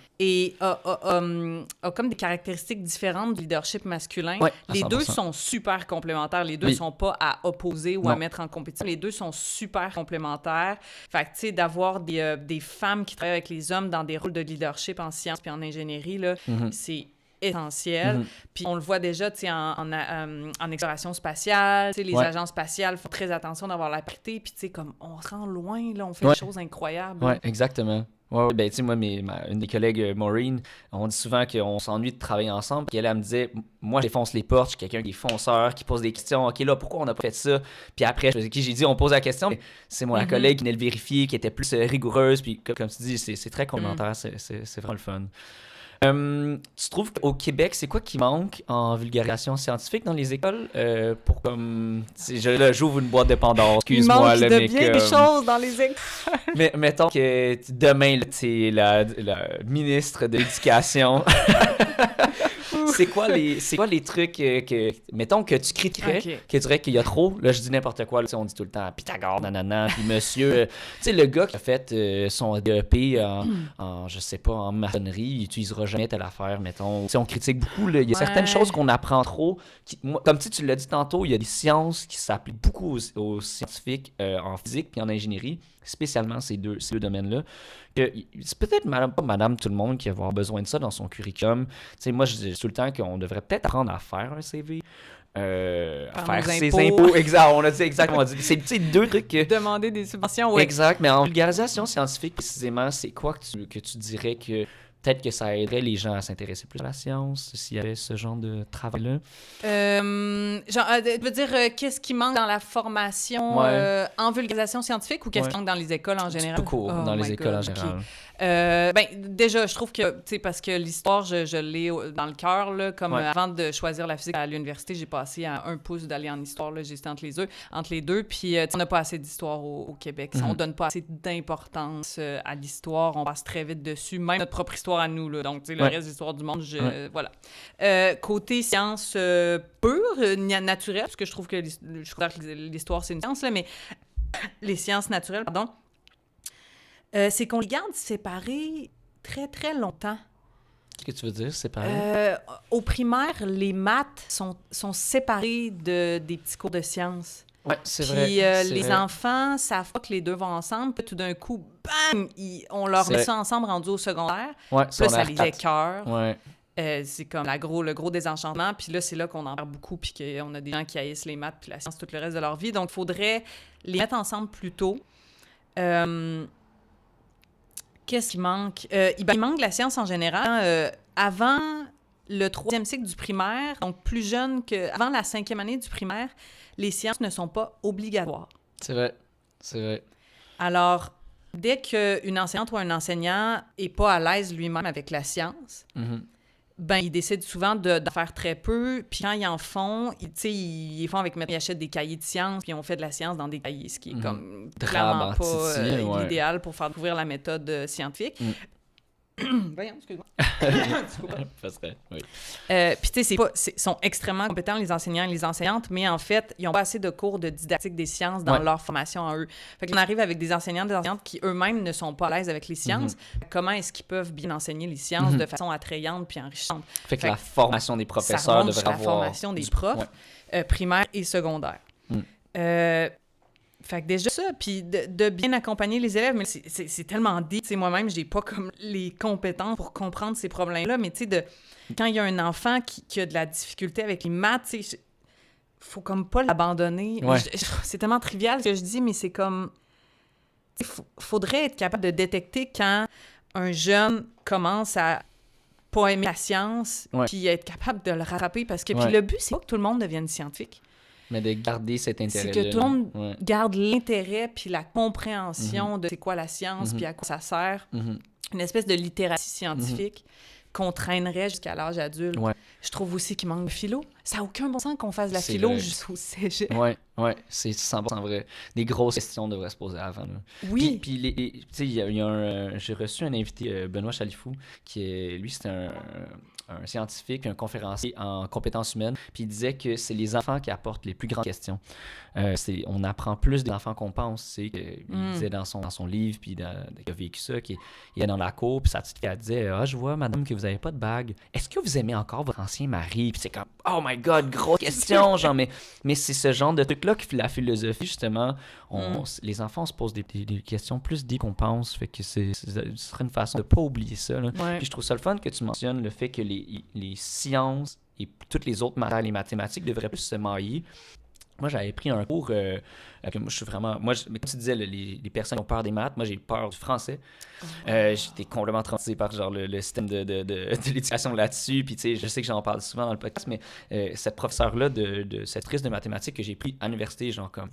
comme des caractéristiques différentes du leadership masculin. Les deux sont super complémentaires. Les deux sont pas à opposer ou à mettre en compétition. Les deux sont super complémentaires. Fait que, tu sais, d'avoir des femmes qui travaillent avec les hommes dans des rôles de leadership en sciences puis en ingénierie, là, c'est essentiel. Puis on le voit déjà, tu sais, en exploration spatiale, tu sais, les agences spatiales font très attention d'avoir la parité. Puis, tu sais, comme on se rend loin, là, on fait des choses incroyables. Oui, exactement. Ouais, ben tu sais, moi, une des collègues, Maureen, on dit souvent qu'on s'ennuie de travailler ensemble. Puis elle me disait, moi, je défonce les portes, je suis quelqu'un qui est fonceur, qui pose des questions. OK, là, pourquoi on n'a pas fait ça? Puis après, j'ai dit, on pose la question. Mais c'est moi, la collègue qui venait le vérifier, qui était plus rigoureuse. Puis comme tu dis, c'est très complémentaire. C'est vraiment le fun. Tu trouves qu'au Québec, c'est quoi qui manque en vulgarisation scientifique dans les écoles pour comme là, j'ouvre une boîte de Pandore, excuse-moi il manque de bien des choses dans les écoles. Mais mettons que demain tu es la ministre de l'Éducation. C'est quoi les trucs que mettons que tu critiquerais, que tu dirais qu'il y a trop, là je dis n'importe quoi, là, on dit tout le temps Pythagore, nanana, puis monsieur, tu sais le gars qui a fait son DEP en je sais pas, en maçonnerie, il utilisera jamais telle affaire, mettons. Tu sais, on critique beaucoup, là, il y a certaines choses qu'on apprend trop, comme tu l'as dit tantôt, il y a des sciences qui s'appliquent beaucoup aux scientifiques en physique puis en ingénierie, spécialement ces deux domaines-là. C'est peut-être pas madame tout le monde qui va avoir besoin de ça dans son curriculum. Tu sais, moi, je dis tout le temps qu'on devrait peut-être apprendre à faire un CV, à faire ses impôts. Exact, on a dit exactement. C'est deux trucs que... Demander des subventions, oui. Exact, mais en vulgarisation scientifique, précisément, c'est quoi que tu dirais que... Peut-être que ça aiderait les gens à s'intéresser plus à la science, s'il y avait ce genre de travail-là. Tu veux dire, qu'est-ce qui manque dans la formation en vulgarisation scientifique ou qu'est-ce qui manque dans les écoles en général? Tout court, dans les écoles en général. Déjà, je trouve que, tu sais, parce que l'histoire, je l'ai dans le cœur, là, comme avant de choisir la physique à l'université, j'ai passé à 1 pouce d'aller en histoire, là, j'étais entre les deux, puis on n'a pas assez d'histoire au Québec. On donne pas assez d'importance à l'histoire, on passe très vite dessus, même notre propre histoire à nous, là, donc, tu sais, le reste de l'histoire du monde, voilà. Côté sciences pures, naturelles, parce que je trouve que l'histoire, c'est une science, là, mais les sciences naturelles, pardon, c'est qu'on les garde séparés très, très longtemps. Qu'est-ce que tu veux dire, séparés? Au primaire, les maths sont séparés des petits cours de sciences. Oui, c'est vrai. Puis les enfants savent pas que les deux vont ensemble. Puis tout d'un coup, bam, on leur met ça ensemble rendu au secondaire. Ouais, là, ça les écœure. Ouais. c'est comme le gros désenchantement. Puis là, c'est là qu'on en parle beaucoup, puis qu'on a des gens qui haïssent les maths puis la science tout le reste de leur vie. Donc, il faudrait les mettre ensemble plus tôt. Qu'est-ce qui manque? Il manque la science en général. Avant le 3e cycle du primaire, donc plus jeune avant la 5e année du primaire, les sciences ne sont pas obligatoires. C'est vrai. Alors, dès qu'une enseignante ou un enseignant n'est pas à l'aise lui-même avec la science, ben, ils décident souvent de faire très peu. Puis quand ils en font, ils font ils achètent des cahiers de sciences, puis on fait de la science dans des cahiers, ce qui est comme clairement pas l'idéal pour faire découvrir la méthode scientifique. Voyons, excuse-moi. Oui. Puis tu sais, ils sont extrêmement compétents, les enseignants et les enseignantes, mais en fait, ils n'ont pas assez de cours de didactique des sciences dans leur formation en eux. Fait qu'on arrive avec des enseignants et des enseignantes qui eux-mêmes ne sont pas à l'aise avec les sciences. Comment est-ce qu'ils peuvent bien enseigner les sciences de façon attrayante puis enrichissante? Fait que la formation des professeurs devrait avoir... la formation des profs, primaires et secondaires. Fait que déjà ça, puis de bien accompagner les élèves, mais c'est tellement dit, tu sais, moi-même, j'ai pas comme les compétences pour comprendre ces problèmes-là, mais tu sais, quand il y a un enfant qui a de la difficulté avec les maths, tu sais, faut comme pas l'abandonner. Ouais. C'est tellement trivial ce que je dis, mais c'est comme... Faudrait être capable de détecter quand un jeune commence à pas aimer la science, puis être capable de le rattraper, parce que puis le but, c'est pas que tout le monde devienne scientifique. Mais de garder cet intérêt-là. C'est que tout le monde garde l'intérêt puis la compréhension de c'est quoi la science puis à quoi ça sert. Une espèce de littératie scientifique qu'on traînerait jusqu'à l'âge adulte. Je trouve aussi qu'il manque de philo. Ça n'a aucun bon sens qu'on fasse de la philo jusqu'au cégep. Oui, c'est 100% vrai. Des grosses questions devraient se poser avant. Là. Oui. Puis tu sais, il y a j'ai reçu un invité, Benoît Chalifou, lui, c'est un scientifique puis un conférencier en compétences humaines. Puis il disait que c'est les enfants qui apportent les plus grandes questions. On apprend plus des enfants qu'on pense. Il disait dans son livre, puis il a vécu ça, qu'il est dans la cour, puis sa petite fille, elle disait « Ah, je vois, madame, que vous n'avez pas de bague. Est-ce que vous aimez encore votre ancien mari? » Puis c'est comme « Oh my God, grosse question! » genre, mais c'est ce genre de truc-là que la philosophie, justement, les enfants se posent des questions plus deep qu'on pense. Fait que ce serait une façon de ne pas oublier ça. Là. Puis je trouve ça le fun que tu mentionnes le fait que les sciences et toutes les autres matières, les mathématiques, devraient plus se mailler. Moi, j'avais pris un cours, moi, je suis vraiment... mais comme tu disais, les personnes qui ont peur des maths, moi, j'ai peur du français. J'étais complètement traumatisé par genre, le système de l'éducation là-dessus. Puis, tu sais, je sais que j'en parle souvent dans le podcast, mais cette professeure-là, cette triste de mathématiques que j'ai pris à l'université, genre comme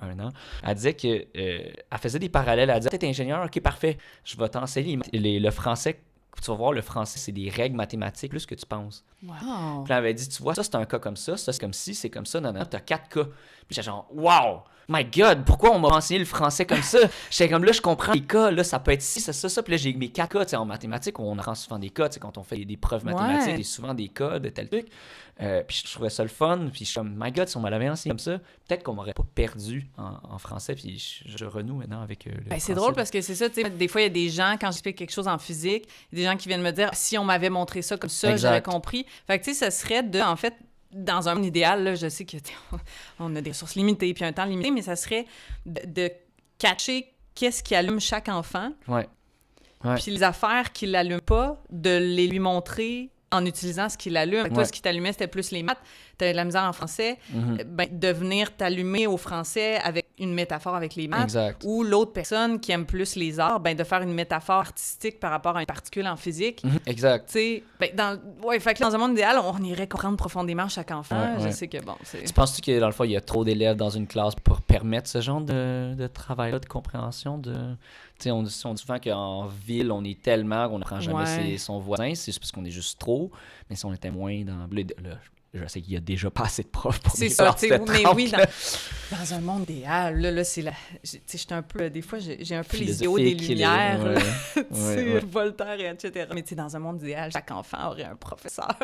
1 an, elle disait que elle faisait des parallèles. Elle disait, t'es ingénieur, OK, parfait, je vais t'enseigner le français. Tu vas voir, le français, c'est des règles mathématiques plus que tu penses. Wow! Puis elle avait dit, tu vois, ça, c'est un cas comme ça c'est comme ci, c'est comme ça, non, t'as 4 cas. Puis j'étais genre, wow! My God, pourquoi on m'a enseigné le français comme ça? J'étais comme, là, je comprends les cas, là, ça peut être ci, ça. Puis là, j'ai mes 4 cas, tu sais, en mathématiques, on apprend souvent des cas, tu sais, quand on fait des preuves mathématiques, il y a souvent des cas de tel truc. Puis je trouvais ça le fun, puis je suis comme, my God, si on m'avait enseigné comme ça, peut-être qu'on m'aurait pas perdu en français, puis je renoue maintenant avec le français. C'est drôle parce que c'est ça, tu sais, des fois, il y a des gens, quand j'explique quelque chose en physique, il y a des gens qui viennent me dire, si on m'avait montré ça comme ça, j'aurais compris. Fait que, tu sais, ce serait en fait, dans un monde idéal, là, je sais qu'on a des ressources limitées puis un temps limité, mais ça serait de catcher qu'est-ce qui allume chaque enfant. Puis les affaires qui l'allument pas, de les lui montrer en utilisant ce qui l'allume. Toi, ce qui t'allumait, c'était plus les maths. T'avais de la misère en français. De venir t'allumer au français avec une métaphore avec les maths. Exact. Ou l'autre personne qui aime plus les arts, de faire une métaphore artistique par rapport à une particule en physique. Exact. Tu sais, fait que dans un monde idéal, on irait comprendre profondément chaque enfant. Je sais que, c'est... Tu penses-tu que, dans le fond, il y a trop d'élèves dans une classe pour permettre ce genre de travail-là, de compréhension? On dit souvent qu'en ville, on est tellement qu'on n'apprend jamais son voisin. C'est juste parce qu'on est juste trop. Mais si on était moins dans... Là, je sais qu'il y a déjà pas assez de profs pour c'est ça, mais oui, dans un monde idéal, là c'est la... J'étais un peu... Des fois, j'ai un peu les idéaux des Lumières, Voltaire, etc. Mais dans un monde idéal, chaque enfant aurait un professeur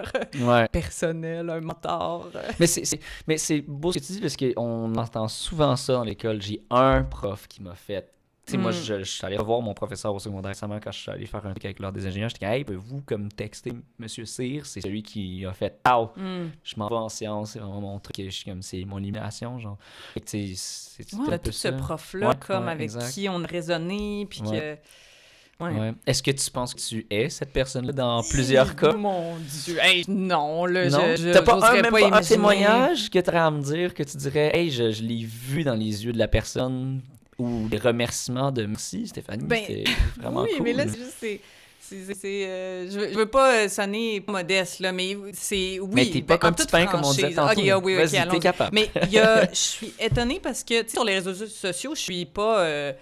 personnel, un mentor. Mais c'est beau ce que tu dis, parce qu'on entend souvent ça dans l'école. J'ai un prof qui m'a fait... Tu sais, moi, je suis allé revoir mon professeur au secondaire récemment quand je suis allé faire un truc avec l'ordre des ingénieurs. J'étais comme, hey, pouvez-vous comme texter Monsieur Cyr? C'est celui qui a fait je m'en vais en science, c'est vraiment mon truc. Je suis comme, c'est mon illumination, genre. Fait que, c'est tout ce prof-là, avec qui on a raisonné, puis que... Ouais. Est-ce que tu penses que tu es cette personne-là dans plusieurs cas? Mon Dieu! Hey, non, là, Non? je T'as pas j'oserais même pas pas un imaginer. témoignage que tu aurais à me dire que tu dirais « Hey, je l'ai vu dans les yeux de la personne » ou des remerciements de « Merci, Stéphanie, c'était vraiment oui, cool. » mais là, c'est juste... je veux pas sonner modeste, là, mais c'est... Oui, Mais t'es pas comme petit pain, comme on disait tantôt. OK, oui, Vas-y, allons-y. t'es capable. Mais je suis étonnée parce que, tu sais, sur les réseaux sociaux, je suis pas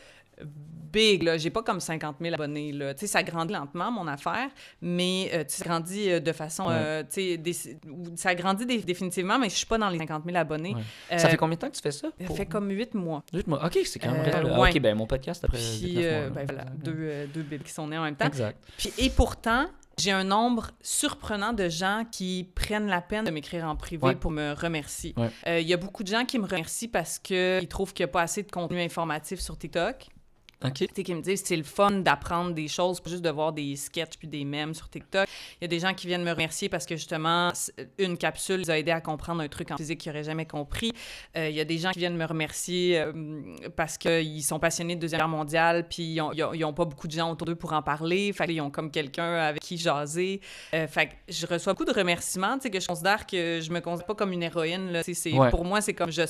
big, là. J'ai pas comme 50 000 abonnés, là. Tu sais, ça grandit lentement, mon affaire, mais tu sais, ça grandit de façon... tu sais, ça grandit définitivement, mais je suis pas dans les 50 000 abonnés. Ouais. Ça fait combien de temps que tu fais ça? Ça fait comme 8 mois. 8 mois. OK, c'est quand même réel. ouais. OK, ben mon podcast après Puis, 9 mois. ben voilà, deux bébés qui sont nés en même temps. Exact. Puis, et pourtant, j'ai un nombre surprenant de gens qui prennent la peine de m'écrire en privé pour me remercier. Il y a beaucoup de gens qui me remercient parce qu'ils trouvent qu'il n'y a pas assez de contenu informatif sur TikTok. OK. Tu sais, qui me disent c'est le fun d'apprendre des choses, pas juste de voir des sketchs puis des mèmes sur TikTok. Il y a des gens qui viennent me remercier parce que justement, une capsule les a aidés à comprendre un truc en physique qu'ils n'auraient jamais compris. Il y a des gens qui viennent me remercier parce qu'ils sont passionnés de Deuxième Guerre mondiale puis ils n'ont pas beaucoup de gens autour d'eux pour en parler. Fait qu'ils ont comme quelqu'un avec qui jaser. Fait que je reçois beaucoup de remerciements, tu sais, que je considère que je me considère pas comme une héroïne. Là. Pour moi, c'est comme je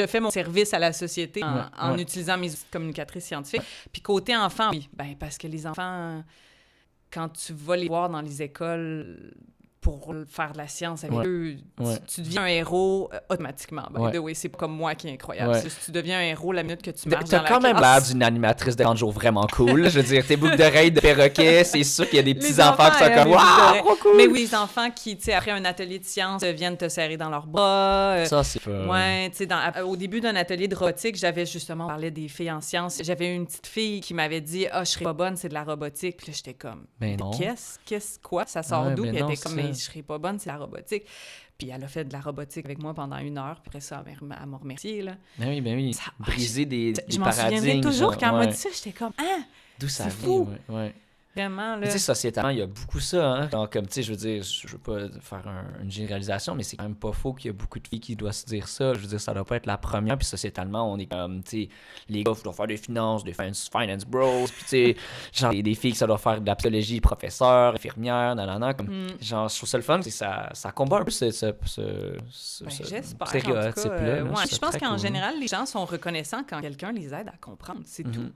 fais mon service à la société en utilisant mes communicatrice scientifique. Puis côté enfant, oui, ben parce que les enfants, quand tu vas les voir dans les écoles pour faire de la science avec eux, tu deviens un héros automatiquement. Oui, c'est pas comme moi qui est incroyable. Tu deviens un héros la minute que tu marches dans la classe. T'as quand même l'air d'une animatrice de 30 jours vraiment cool. Je veux dire, tes boucles d'oreilles de perroquet, c'est sûr qu'il y a des petits enfants qui sont comme « Waouh, trop cool! » Mais oui, les enfants qui, tu sais, après un atelier de science, viennent te serrer dans leurs bras. Ça, c'est fun. Ouais, tu sais, au début d'un atelier de robotique, j'avais justement parlé des filles en sciences. J'avais une petite fille qui m'avait dit « Ah, je serais pas bonne, c'est de la robotique. » Puis là, j'étais comme « Mais non. Quoi? Ça sort d'où? » Puis elle était comme « ça. Mais je serais pas bonne, c'est la robotique. » Puis elle a fait de la robotique avec moi pendant 1 heure. Puis après ça, elle m'a remercié, là. Ben oui. Briser des je m'en paradigmes. souviendrai toujours quand elle m'a dit ça. J'étais comme « Ah! D'où ça c'est vient, fou. ouais. Vraiment, là. Tu sais, sociétalement, il y a beaucoup ça, hein. Genre, comme, tu sais, je veux dire, je veux pas faire une généralisation, mais c'est quand même pas faux qu'il y a beaucoup de filles qui doivent se dire ça. Je veux dire, ça doit pas être la première, puis sociétalement, on est comme, tu sais, les gars, doivent faire des finances, des finance bros, puis tu sais, genre, des filles, ça doit faire de la psychologie, professeur, infirmière, nanana, comme, genre, je trouve ça le fun, c'est ça combat un peu j'espère, stéréotype-là. Je pense qu'en général, les gens sont reconnaissants quand quelqu'un les aide à comprendre, c'est tout.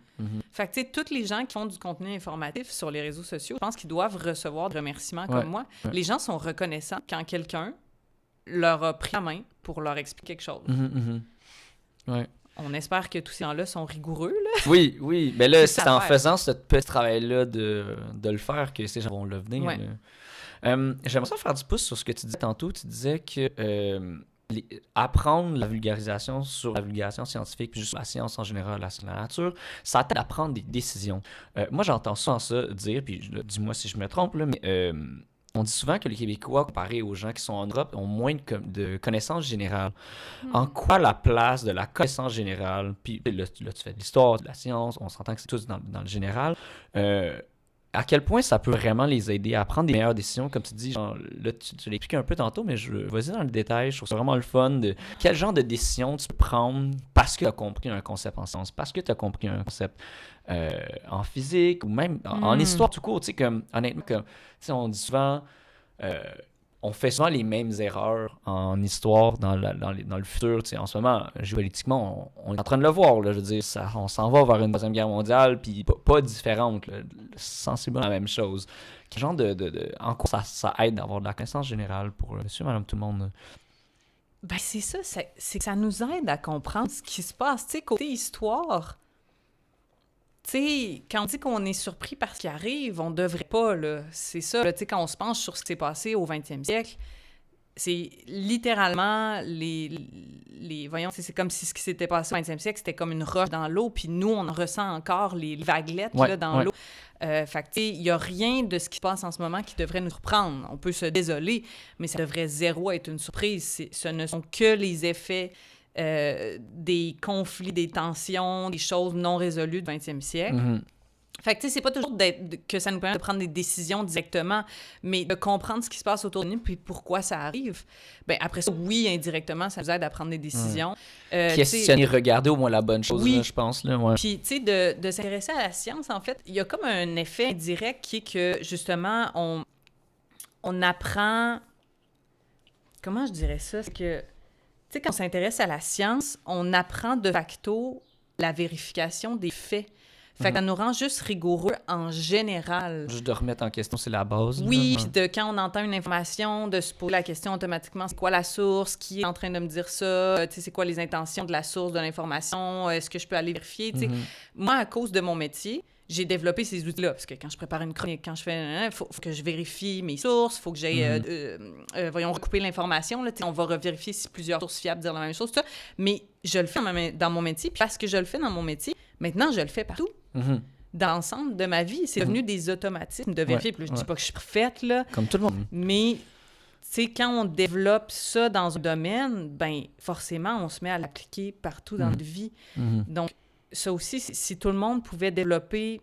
Fait que, tu sais, tous les gens qui font du contenu informatif sur les réseaux sociaux, je pense qu'ils doivent recevoir des remerciements comme moi. Les gens sont reconnaissants quand quelqu'un leur a pris la main pour leur expliquer quelque chose. On espère que tous ces gens-là sont rigoureux, là. Oui. Mais là, c'est en faisant ce petit travail-là de le faire que ces gens vont le venir. J'aimerais ça faire du pouce sur ce que tu disais tantôt. Tu disais que... apprendre la vulgarisation sur la vulgarisation scientifique, puis juste la science en général, la nature, ça t'aide à prendre des décisions. Moi, j'entends souvent ça dire, puis dis-moi si je me trompe, là, mais on dit souvent que les Québécois, comparés aux gens qui sont en Europe, ont moins de connaissances générales. En quoi la place de la connaissance générale, puis là, tu fais de l'histoire, de la science, on s'entend que c'est tous dans le général, à quel point ça peut vraiment les aider à prendre des meilleures décisions, comme tu dis, genre, là, tu l'expliques un peu tantôt, mais vas-y dans le détail, je trouve ça vraiment le fun de quel genre de décision tu peux prendre parce que tu as compris un concept en science, parce que tu as compris un concept en physique, ou même en histoire tout court, tu sais, comme, honnêtement, comme, tu sais, on dit souvent, on fait souvent les mêmes erreurs en histoire dans le futur. Tu sais, en ce moment, géopolitiquement, on est en train de le voir. Là, je veux dire, on s'en va vers une Deuxième Guerre mondiale, puis pas différente, là, sensiblement la même chose. Quel genre en quoi ça aide d'avoir de la connaissance générale pour monsieur, madame, tout le monde? Ben c'est ça, c'est que ça nous aide à comprendre ce qui se passe. Tu sais, côté histoire... Tu sais, quand on dit qu'on est surpris par ce qui arrive, on devrait pas, là. C'est ça, tu sais, quand on se penche sur ce qui s'est passé au 20e siècle, c'est littéralement voyons, c'est comme si ce qui s'était passé au 20e siècle, c'était comme une roche dans l'eau, puis nous, on ressent encore les vaguelettes là, dans l'eau. Fait que, tu sais, il n'y a rien de ce qui se passe en ce moment qui devrait nous surprendre. On peut se désoler, mais ça devrait zéro être une surprise. Ce ne sont que les effets... des conflits, des tensions, des choses non résolues du 20e siècle. Fait que, tu sais, c'est pas toujours que ça nous permet de prendre des décisions directement, mais de comprendre ce qui se passe autour de nous puis pourquoi ça arrive. Ben après ça, oui, indirectement, ça nous aide à prendre des décisions. Questionner, regarder au moins la bonne chose, oui. là, je pense. Là, ouais. Puis, tu sais, de s'intéresser à la science, en fait, il y a comme un effet indirect qui est que, justement, on apprend... Comment je dirais ça? C'est que, tu sais, quand on s'intéresse à la science, on apprend de facto la vérification des faits. Fait que ça nous rend juste rigoureux en général. Juste de remettre en question, c'est la base. Oui, puis de quand on entend une information, de se poser la question automatiquement, c'est quoi la source, qui est en train de me dire ça, tu sais, c'est quoi les intentions de la source de l'information, est-ce que je peux aller vérifier, tu sais. Moi, à cause de mon métier, j'ai développé ces outils-là, parce que quand je prépare une chronique, quand je fais... faut que je vérifie mes sources, faut que j'aille, recouper l'information, là, on va revérifier si plusieurs sources fiables disent la même chose, tout ça. Mais je le fais dans mon métier, puis parce que je le fais dans mon métier, maintenant, je le fais partout. Dans l'ensemble de ma vie, c'est devenu des automatismes de vérifier. Puis là, je dis pas que je suis parfaite, là. Comme tout le monde. Mais, tu sais, quand on développe ça dans un domaine, ben forcément, on se met à l'appliquer partout dans notre vie. Donc, ça aussi, si tout le monde pouvait développer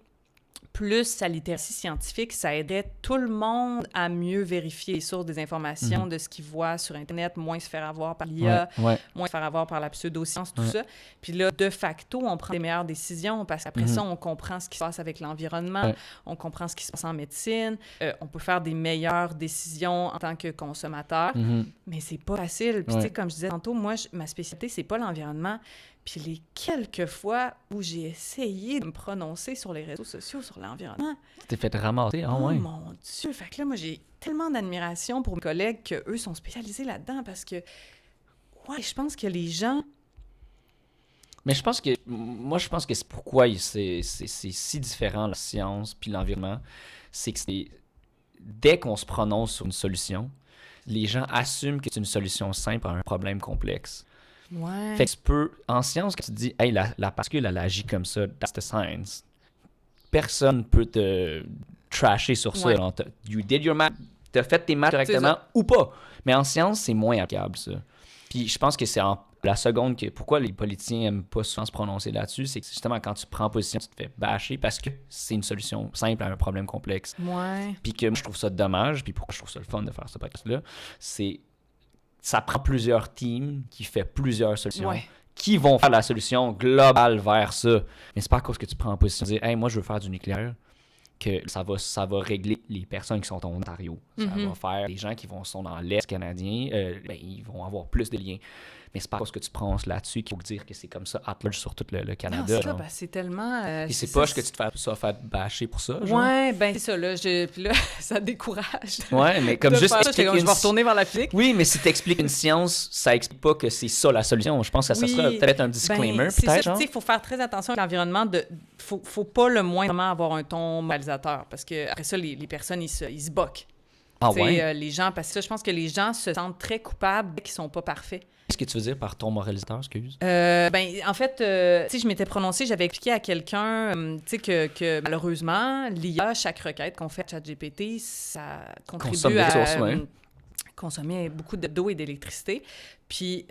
plus sa littératie scientifique, ça aiderait tout le monde à mieux vérifier les sources des informations, de ce qu'ils voient sur Internet, moins se faire avoir par l'IA, moins se faire avoir par la pseudoscience, tout ça. Puis là, de facto, on prend des meilleures décisions parce qu'après ça, on comprend ce qui se passe avec l'environnement, on comprend ce qui se passe en médecine, on peut faire des meilleures décisions en tant que consommateur, mais c'est pas facile. Puis tu sais, comme je disais tantôt, moi, ma spécialité, c'est pas l'environnement. Puis les quelques fois où j'ai essayé de me prononcer sur les réseaux sociaux sur l'environnement... Tu t'es fait ramasser, oh mon Dieu! Fait que là, moi, j'ai tellement d'admiration pour mes collègues qu'eux sont spécialisés là-dedans parce que, ouais, je pense que les gens... Mais je pense que c'est pourquoi c'est si différent, la science puis l'environnement. C'est que dès qu'on se prononce sur une solution, les gens assument que c'est une solution simple à un problème complexe. Ouais. Fait que tu peux, en science, quand tu te dis, hey, la particule, elle agit comme ça, that's the science. Personne peut te trasher sur ça. Alors, you did your math, t'as fait tes maths correctement ou pas. Mais en science, c'est moins applicable, ça. Puis je pense que c'est la seconde que. Pourquoi les politiciens n'aiment pas souvent se prononcer là-dessus, c'est que justement, quand tu prends position, tu te fais bâcher parce que c'est une solution simple à un problème complexe. Ouais. Puis que moi, je trouve ça dommage, puis pourquoi je trouve ça le fun de faire ce podcast-là, c'est. Ça prend plusieurs teams qui font plusieurs solutions, qui vont faire la solution globale vers ça. Mais c'est pas à cause que tu prends en position de dire « Hey, moi, je veux faire du nucléaire », que ça va régler les personnes qui sont en Ontario. Ça va faire les gens qui sont dans l'Est canadien, ben, ils vont avoir plus de liens. Mais c'est pas parce que tu prononces là-dessus qu'il faut dire que c'est comme ça at large sur tout le Canada. Non, c'est tellement... Et c'est poche que tu te fasses bâcher pour ça, genre. Ouais, ben c'est ça, là. Puis là, ça décourage. Ouais, mais comme juste expliquer... Je vais retourner vers la physique. Oui, mais si tu expliques une science, ça explique pas que c'est ça la solution. Je pense que ça serait peut-être un disclaimer, peut-être. Il faut faire très attention à l'environnement. Faut pas le moindrement avoir un ton moralisateur, parce que après ça, les personnes, ils se boquent. Ah ouais? Les gens, parce que ça, je pense que les gens se sentent très coupables qu'ils sont pas parfaits. Qu'est-ce que tu veux dire par ton moralisateur, excuse? En fait, tu sais, je m'étais prononcée, j'avais expliqué à quelqu'un, tu sais, que malheureusement, l'IA, chaque requête qu'on fait à ChatGPT, ça contribue à consommer beaucoup d'eau et d'électricité. Puis,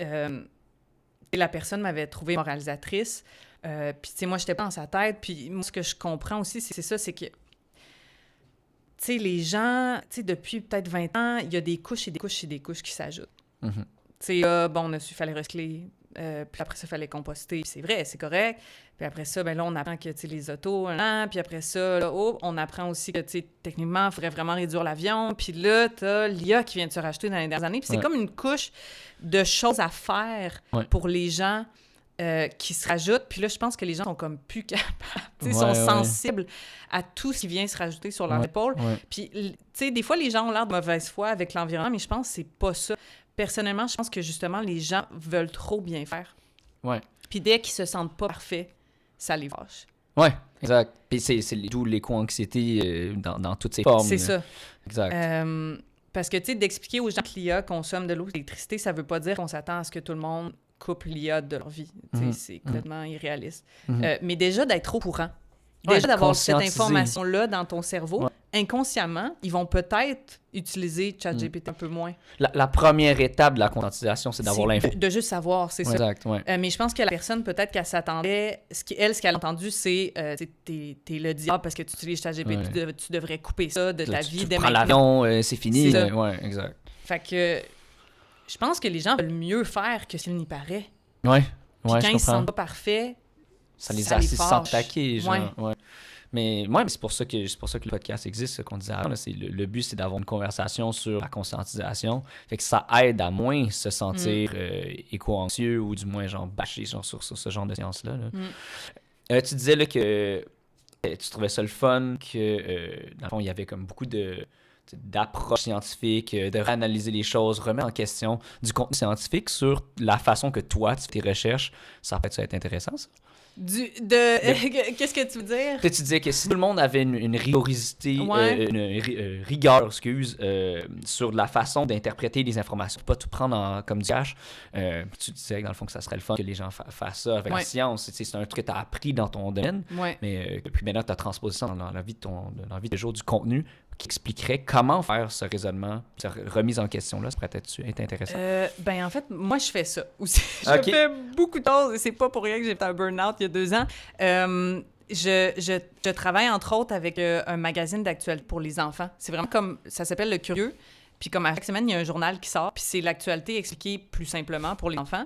la personne m'avait trouvée moralisatrice. Puis, tu sais, moi, j'étais pas dans sa tête. Puis, moi, ce que je comprends aussi, c'est ça, c'est que, tu sais, les gens, tu sais, depuis peut-être 20 ans, il y a des couches et des couches et des couches qui s'ajoutent. Tu sais, bon, on a su, fallait recycler, puis après ça, il fallait composter, puis c'est vrai, c'est correct. Puis après ça, ben là, on apprend que, tu sais, les autos, puis après ça, là, on apprend aussi que, tu sais, techniquement, il faudrait vraiment réduire l'avion. Puis là, t'as l'IA qui vient de se racheter dans les dernières années. Puis c'est comme une couche de choses à faire pour les gens qui se rajoutent. Puis là, je pense que les gens sont comme plus capables, tu sais, sont sensibles à tout ce qui vient se rajouter sur leur épaule. Puis, tu sais, des fois, les gens ont l'air de mauvaise foi avec l'environnement, mais je pense que c'est pas ça. Personnellement, je pense que justement, les gens veulent trop bien faire. Ouais. Puis dès qu'ils se sentent pas parfaits, ça les fâche. Ouais, exact. Puis c'est d'où l'éco-anxiété dans toutes ses formes. C'est ça. Exact. Parce que, tu sais, d'expliquer aux gens que l'IA consomme de l'eau et de l'électricité, ça veut pas dire qu'on s'attend à ce que tout le monde coupe l'IA de leur vie. C'est complètement irréaliste. Mais déjà, d'être au courant. Déjà, d'avoir cette information-là dans ton cerveau, inconsciemment, ils vont peut-être utiliser ChatGPT un peu moins. La première étape de la conscientisation, c'est d'avoir l'info. De juste savoir, c'est ça. Exact, ouais. Mais je pense que la personne, peut-être qu'elle s'attendait... Ce qu'elle a entendu, c'est t'es le diable parce que tu utilises ChatGPT, tu devrais couper ça de ta vie. Tu prends l'avion, c'est fini. C'est ça. Ouais, exact. Fait que je pense que les gens veulent mieux faire que s'il n'y paraît. Ouais, Puis ouais, quand je ils se comprends. sentent pas parfaits, Ça les fâche. attaquer, genre. Ouais. Ouais. Mais c'est pour ça que le podcast existe, ce qu'on disait avant. Là, le but, c'est d'avoir une conversation sur la conscientisation. Fait que ça aide à moins se sentir éco-anxieux ou du moins genre bâché sur ce genre de science-là. Là. Tu disais là, que tu trouvais ça le fun, que dans le fond, il y avait comme beaucoup d'approches scientifiques, de réanalyser les choses, remettre en question du contenu scientifique sur la façon que toi, tu fais tes recherches. Ça peut être intéressant, ça? Qu'est-ce que tu veux dire? Tu disais que si tout le monde avait une rigorosité, rigueur, sur la façon d'interpréter les informations, pas tout prendre comme du cash, tu disais que dans le fond que ça serait le fun que les gens fassent ça avec la science. C'est un truc que tu as appris dans ton domaine, mais puis maintenant tu as transposé ça dans la vie de jour du contenu qui expliquerait comment faire ce raisonnement, cette remise en question-là. Ça pourrait être intéressant. En fait, moi, je fais ça aussi. Je fais beaucoup de choses et c'est pas pour rien que j'ai fait un burn-out il y a 2 ans. Je travaille, entre autres, avec un magazine d'actualité pour les enfants. C'est vraiment comme... Ça s'appelle Le Curieux. Puis comme à chaque semaine, il y a un journal qui sort, puis c'est l'actualité expliquée plus simplement pour les enfants.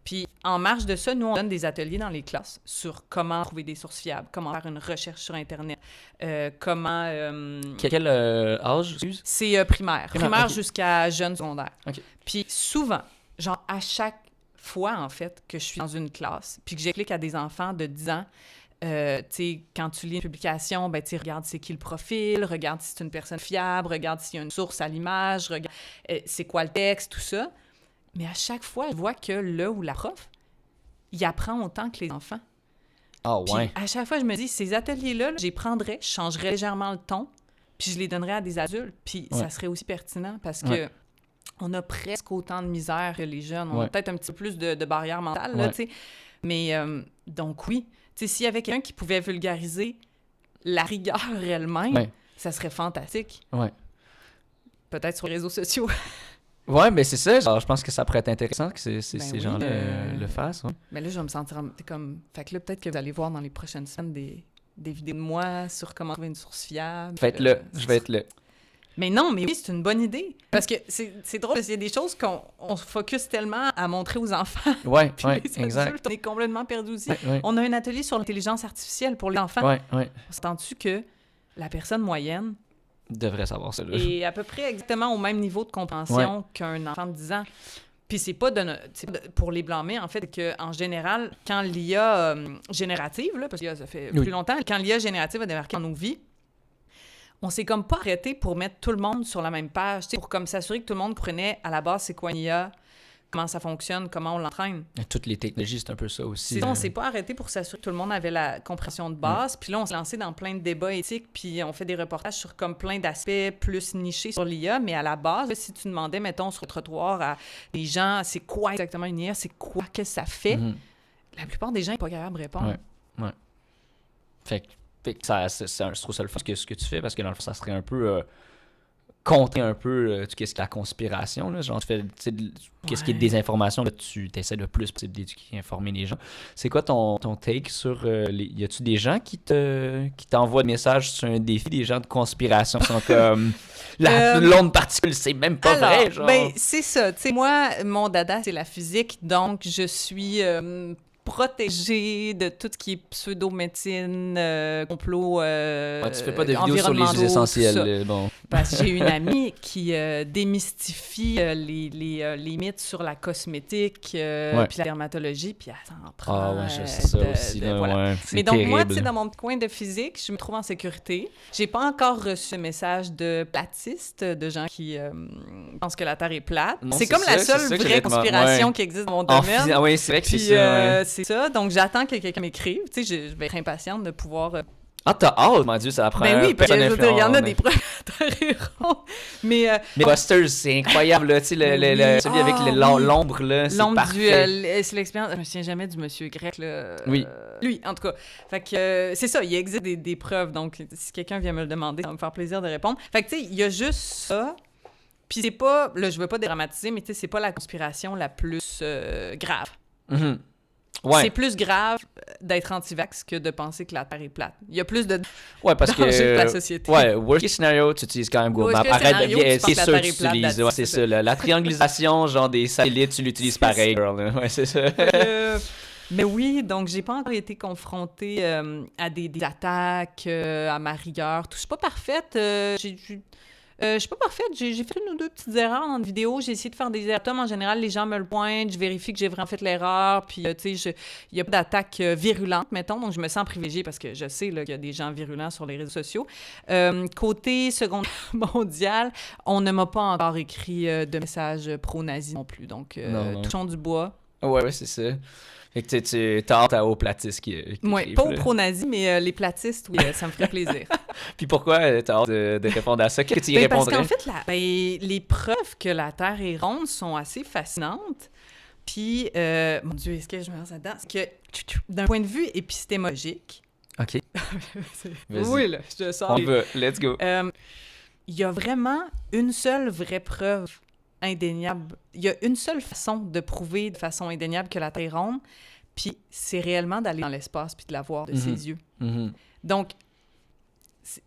Puis en marge de ça, nous, on donne des ateliers dans les classes sur comment trouver des sources fiables, comment faire une recherche sur Internet, comment... Quel âge, excuse? C'est primaire. Primaire okay. Jusqu'à jeune secondaire. Okay. Puis souvent, genre à chaque fois, en fait, que je suis dans une classe, puis que j'explique à des enfants de 10 ans, quand tu lis une publication, regarde c'est qui le profil, regarde si c'est une personne fiable, regarde s'il y a une source à l'image, regarde c'est quoi le texte, tout ça. Mais à chaque fois, je vois que le ou la prof, il apprend autant que les enfants. Ah ouais. Puis à chaque fois, je me dis, ces ateliers-là, je les prendrais, je changerais légèrement le ton, puis je les donnerais à des adultes, puis ça serait aussi pertinent parce que on a presque autant de misère que les jeunes. On a peut-être un petit peu plus de barrières mentales, là, tu sais. Mais donc oui, tu sais, s'il y avait quelqu'un qui pouvait vulgariser la rigueur elle-même, ça serait fantastique. Ouais. Peut-être sur les réseaux sociaux. Ouais, mais c'est ça. Genre, je pense que ça pourrait être intéressant que ces gens-là le fassent. Ouais. Mais là, je vais me sentir comme... Fait que là, peut-être que vous allez voir dans les prochaines semaines des vidéos de moi sur comment trouver une source fiable. Faites-le. Je vais être là. Mais non, mais oui, c'est une bonne idée. Parce que c'est drôle, parce qu'il y a des choses qu'on se focus tellement à montrer aux enfants. Ouais, les exact. Adultes, on est complètement perdus aussi. Ouais. On a un atelier sur l'intelligence artificielle pour les enfants. Ouais. On s'entend-tu que la personne moyenne devrait savoir ça. Là. est à peu près exactement au même niveau de compréhension qu'un enfant de 10 ans. Puis c'est pas pour les blâmer, en fait, qu'en général, quand l'IA générative, là, parce que ça fait plus longtemps, quand l'IA générative a débarqué dans nos vies, on s'est comme pas arrêté pour mettre tout le monde sur la même page, pour comme s'assurer que tout le monde prenait à la base c'est quoi une IA, comment ça fonctionne, comment on l'entraîne. Toutes les technologies, c'est un peu ça aussi. On s'est pas arrêté pour s'assurer que tout le monde avait la compréhension de base, puis là on s'est lancé dans plein de débats éthiques, puis on fait des reportages sur comme plein d'aspects plus nichés sur l'IA, mais à la base, là, si tu demandais, mettons, sur le trottoir à des gens, c'est quoi exactement une IA, c'est quoi que ça fait, la plupart des gens sont pas capables de répondre. Ouais. Fait que je trouve ça le fun ce que tu fais, parce que dans le fond, ça serait un peu contrer un peu qu'est-ce que la conspiration, là, genre tu fais qu'est-ce qui est désinformation, là, tu essaies le plus possible d'éduquer, informer les gens. C'est quoi ton take sur y a-tu des gens qui t'envoient des messages sur un défi, des gens de conspiration qui sont comme la l'onde particule, c'est même pas vrai, genre. C'est ça, tu sais, moi mon dada c'est la physique, donc je suis protégée de tout ce qui est pseudo-médecine, complot, tu fais pas de vidéos sur les huiles essentielles. Bon. Parce que j'ai une amie qui démystifie les mythes sur la cosmétique puis la dermatologie, puis elle s'en prend. Ah ouais, je sais ça aussi. Voilà. Mais donc terrible. moi, tu sais, dans mon coin de physique, je me trouve en sécurité. J'ai pas encore reçu un message de platistes, de gens qui pensent que la Terre est plate. Non, c'est comme la seule vraie conspiration qui existe dans mon domaine. Oui, c'est vrai que c'est ça. C'est ça, donc j'attends que quelqu'un m'écrive. Tu sais, je vais être impatiente de pouvoir Ah, t'as hâte, mon Dieu, ça apprend Ben oui, parce que je veux dire, il y en a des mais... preuves d'arrière-rond. Mais Busters, c'est incroyable, là, tu sais, celui avec l'ombre, là, c'est l'ombre parfait. c'est l'expérience, je me souviens jamais du monsieur grec, là. Oui. Lui, en tout cas. Fait que c'est ça, il existe des preuves, donc si quelqu'un vient me le demander, ça va me faire plaisir de répondre. Fait que tu sais, il y a juste ça, puis c'est pas, là, je veux pas dédramatiser, mais tu sais, c'est pas la conspiration la plus grave. Mm-hmm. Ouais. C'est plus grave d'être anti-vax que de penser que la Terre est plate. Il y a plus de parce danger que pour la société. Ouais, worst case scenario, tu utilises quand même Google Maps. Arrête de c'est sûr que tu utilises. Ouais, c'est ça. La triangulisation, genre des satellites, tu l'utilises pareil, girl. Ouais, c'est ça. Mais oui, donc j'ai pas encore été confrontée à des attaques à ma rigueur. Je suis pas parfaite. Je suis pas parfaite. J'ai fait une ou deux petites erreurs dans une vidéo. J'ai essayé de faire des erreurs. En général, les gens me le pointent. Je vérifie que j'ai vraiment fait l'erreur. Puis, tu sais, il n'y a pas d'attaque virulente, mettons. Donc, je me sens privilégiée parce que je sais qu'il y a des gens virulents sur les réseaux sociaux. Côté Seconde Guerre mondiale, on ne m'a pas encore écrit de message pro-nazi non plus. Donc, touchons du bois. Ouais, c'est ça. Fait que tu t'as hâte aux platistes qui Oui, pas aux pro-nazis, mais les platistes, oui, ça me ferait plaisir. Puis pourquoi t'as hâte de répondre à ça? Qu'est-ce que tu y répondrais? Parce qu'en fait, les preuves que la Terre est ronde sont assez fascinantes. Puis, mon Dieu, est-ce que je me lance là-dedans? C'est que, d'un point de vue épistémologique... OK. Oui, là, je te sors. On va, let's go. Il y a vraiment une seule vraie preuve indéniable. Il y a une seule façon de prouver de façon indéniable que la Terre est ronde, puis c'est réellement d'aller dans l'espace puis de la voir de ses yeux. Mm-hmm. Donc,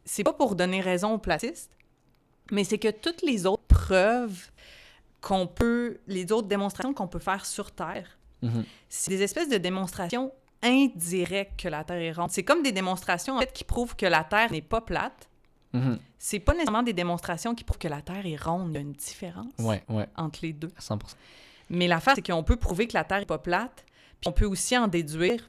c'est pas pour donner raison aux platistes, mais c'est que toutes les autres preuves les autres démonstrations qu'on peut faire sur Terre, c'est des espèces de démonstrations indirectes que la Terre est ronde. C'est comme des démonstrations, en fait, qui prouvent que la Terre n'est pas plate. C'est pas nécessairement des démonstrations qui prouvent que la Terre est ronde. Il y a une différence entre les deux. 100%. Mais l'affaire, c'est qu'on peut prouver que la Terre n'est pas plate, puis on peut aussi en déduire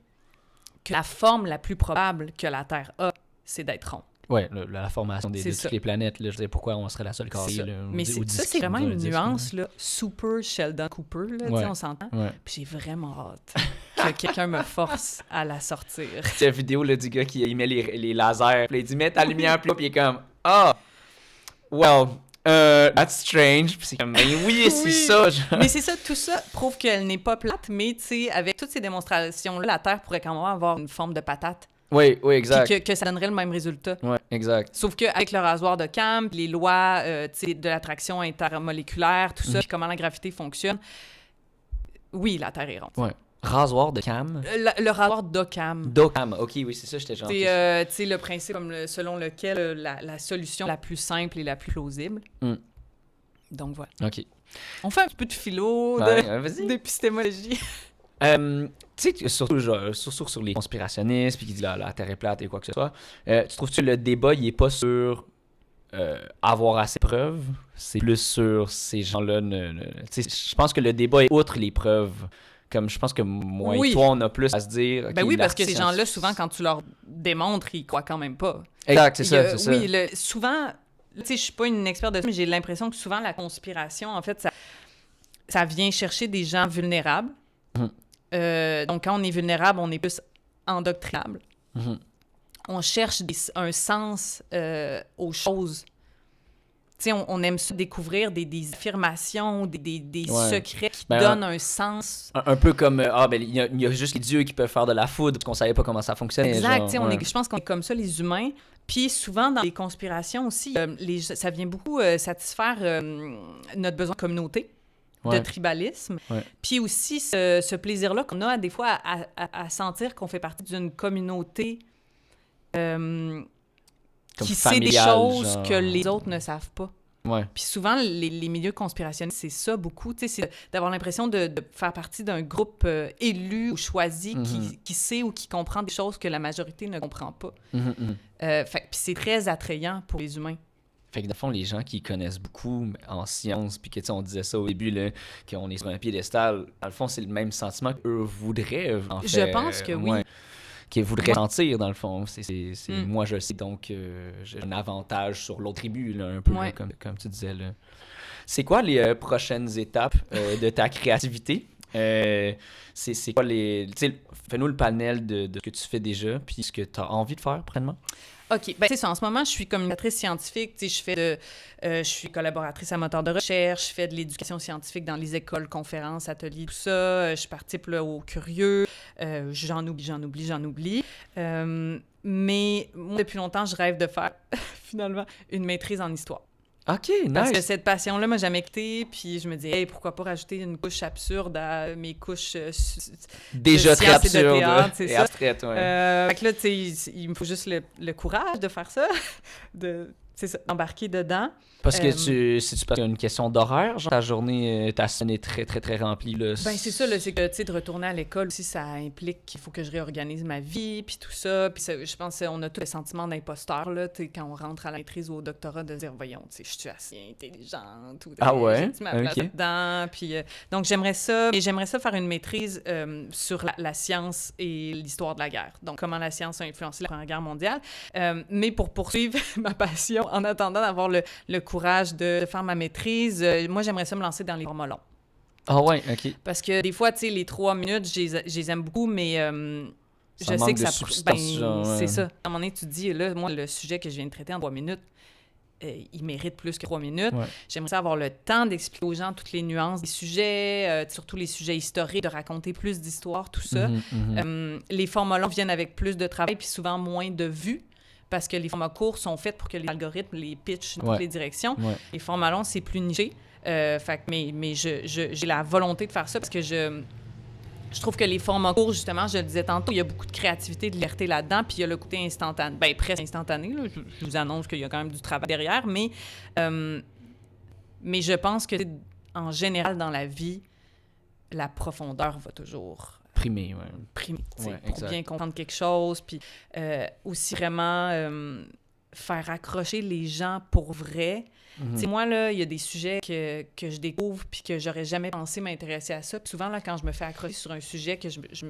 que la forme la plus probable que la Terre a, c'est d'être ronde. Oui, la formation de toutes les planètes. Là, je sais pourquoi on serait la seule carrée. Mais ça, c'est vraiment une nuance, là, super Sheldon Cooper, là, on s'entend. Puis j'ai vraiment hâte que quelqu'un me force à la sortir. C'est la vidéo là, du gars qui met les lasers, puis il dit « Mets ta lumière plus haut », puis il est comme « Ah, well, that's strange », puis c'est comme « Mais oui, c'est ça! » Mais c'est ça, tout ça prouve qu'elle n'est pas plate, mais tu sais, avec toutes ces démonstrations-là, la Terre pourrait quand même avoir une forme de patate. Oui, exact. Puis que ça donnerait le même résultat. Oui, exact. Sauf qu'avec le rasoir de Campbell, les lois de l'attraction intermoléculaire, tout ça, puis comment la gravité fonctionne, oui, la Terre est ronde. Oui. Rasoir de Cam? Le rasoir d'Occam. D'Occam, OK, oui, c'est ça, j'étais gentil. C'est tu sais, le principe selon lequel la solution la plus simple et la plus plausible. Donc, voilà. OK. On fait un petit peu de philo, d'épistémologie. Tu sais, surtout sur les conspirationnistes, puis qui disent la Terre est plate et quoi que ce soit, tu trouves que le débat, il est pas sur avoir assez de preuves, c'est plus sur ces gens-là. Je pense que le débat est outre les preuves. Comme je pense que moi et toi, on a plus à se dire... Ben oui, parce que ces gens-là, souvent, quand tu leur démontres, ils croient quand même pas. Exact, c'est ça. Oui, souvent, tu sais, je suis pas une experte de ça, mais j'ai l'impression que souvent, la conspiration, en fait, ça vient chercher des gens vulnérables. Donc, quand on est vulnérable, on est plus endoctrinable. On cherche un sens aux choses. Tu sais, on aime ça découvrir des affirmations, des secrets qui donnent un sens. Un peu comme, il y a juste les dieux qui peuvent faire de la foudre, parce qu'on savait pas comment ça fonctionnait. Exact, je pense qu'on est comme ça, les humains. Puis souvent, dans les conspirations aussi, ça vient beaucoup satisfaire notre besoin de communauté. De tribalisme. Puis aussi ce plaisir-là qu'on a des fois à sentir qu'on fait partie d'une communauté qui sait des choses que les autres ne savent pas. Puis souvent, les milieux conspirationnistes, c'est ça beaucoup, c'est d'avoir l'impression de faire partie d'un groupe élu ou choisi qui sait ou qui comprend des choses que la majorité ne comprend pas. Puis c'est très attrayant pour les humains. Fait que dans le fond, les gens qui connaissent beaucoup en sciences, puis que on disait ça au début, là, qu'on est sur un piédestal, dans le fond, c'est le même sentiment qu'eux voudraient, en fait. Je pense que oui. Qu'ils voudraient sentir, dans le fond. Moi, je sais, donc j'ai un avantage sur l'autre tribu, là, un peu, là, comme tu disais. Là. C'est quoi les prochaines étapes de ta créativité? C'est quoi les... Tu sais, fais-nous le panel de ce que tu fais déjà, puis ce que tu as envie de faire, pleinement. OK. Ben, tu sais, en ce moment, je suis communicatrice scientifique. Tu sais, je suis collaboratrice à moteur de recherche, je fais de l'éducation scientifique dans les écoles, conférences, ateliers, tout ça. Je participe là, aux curieux. J'en oublie. Mais moi, depuis longtemps, je rêve de faire, finalement, une maîtrise en histoire. OK, nice. Parce que cette passion-là m'a jamais quittée, puis je me dis, hey, pourquoi pas rajouter une couche absurde à mes couches déjà de très sciences et de absurde théâtre, c'est et ça. abstraite, ouais. Fait que là, tu sais, il me faut juste le courage de faire ça, c'est ça, d'embarquer dedans. Parce que c'est-tu parce qu'il y a une question d'horaire? Genre, ta journée, ta semaine est très, très, très remplie, là. Ben c'est ça, là, c'est que, tu sais, de retourner à l'école aussi, ça implique qu'il faut que je réorganise ma vie, puis tout ça. Puis je pense qu'on a tous le sentiment d'imposteur, là, tu sais, quand on rentre à la maîtrise ou au doctorat, de dire, voyons, tu sais, je suis assez intelligente, ou j'ai ma place dedans. Puis, donc, j'aimerais ça faire une maîtrise sur la science et l'histoire de la guerre. Donc, comment la science a influencé la Première Guerre mondiale. Mais pour poursuivre ma passion, en attendant d'avoir le courage de faire ma maîtrise, moi, j'aimerais ça me lancer dans les formats longs. Ah ouais, OK. Parce que des fois, tu sais, les 3 minutes, je les aime beaucoup, mais je sais que ça... c'est ça. À un moment donné, tu te dis, là, moi, le sujet que je viens de traiter en 3 minutes, il mérite plus que 3 minutes. Ouais. J'aimerais ça avoir le temps d'expliquer aux gens toutes les nuances des sujets, surtout les sujets historiques, de raconter plus d'histoires, tout ça. Les formats longs viennent avec plus de travail, puis souvent moins de vues. Parce que les formats courts sont faits pour que les algorithmes les pitchent dans toutes les directions. Ouais. Les formats longs, c'est plus niché. Mais j'ai la volonté de faire ça parce que je trouve que les formats courts, justement, je le disais tantôt, il y a beaucoup de créativité, de liberté là-dedans, puis il y a le côté instantané. Bien, presque instantané. Là. Je vous annonce qu'il y a quand même du travail derrière, mais je pense que, en général, dans la vie, la profondeur va toujours... primer, pour bien comprendre quelque chose, puis aussi vraiment faire accrocher les gens pour vrai. Moi, là, il y a des sujets que je découvre puis que j'aurais jamais pensé m'intéresser à ça. Puis souvent, là, quand je me fais accrocher sur un sujet que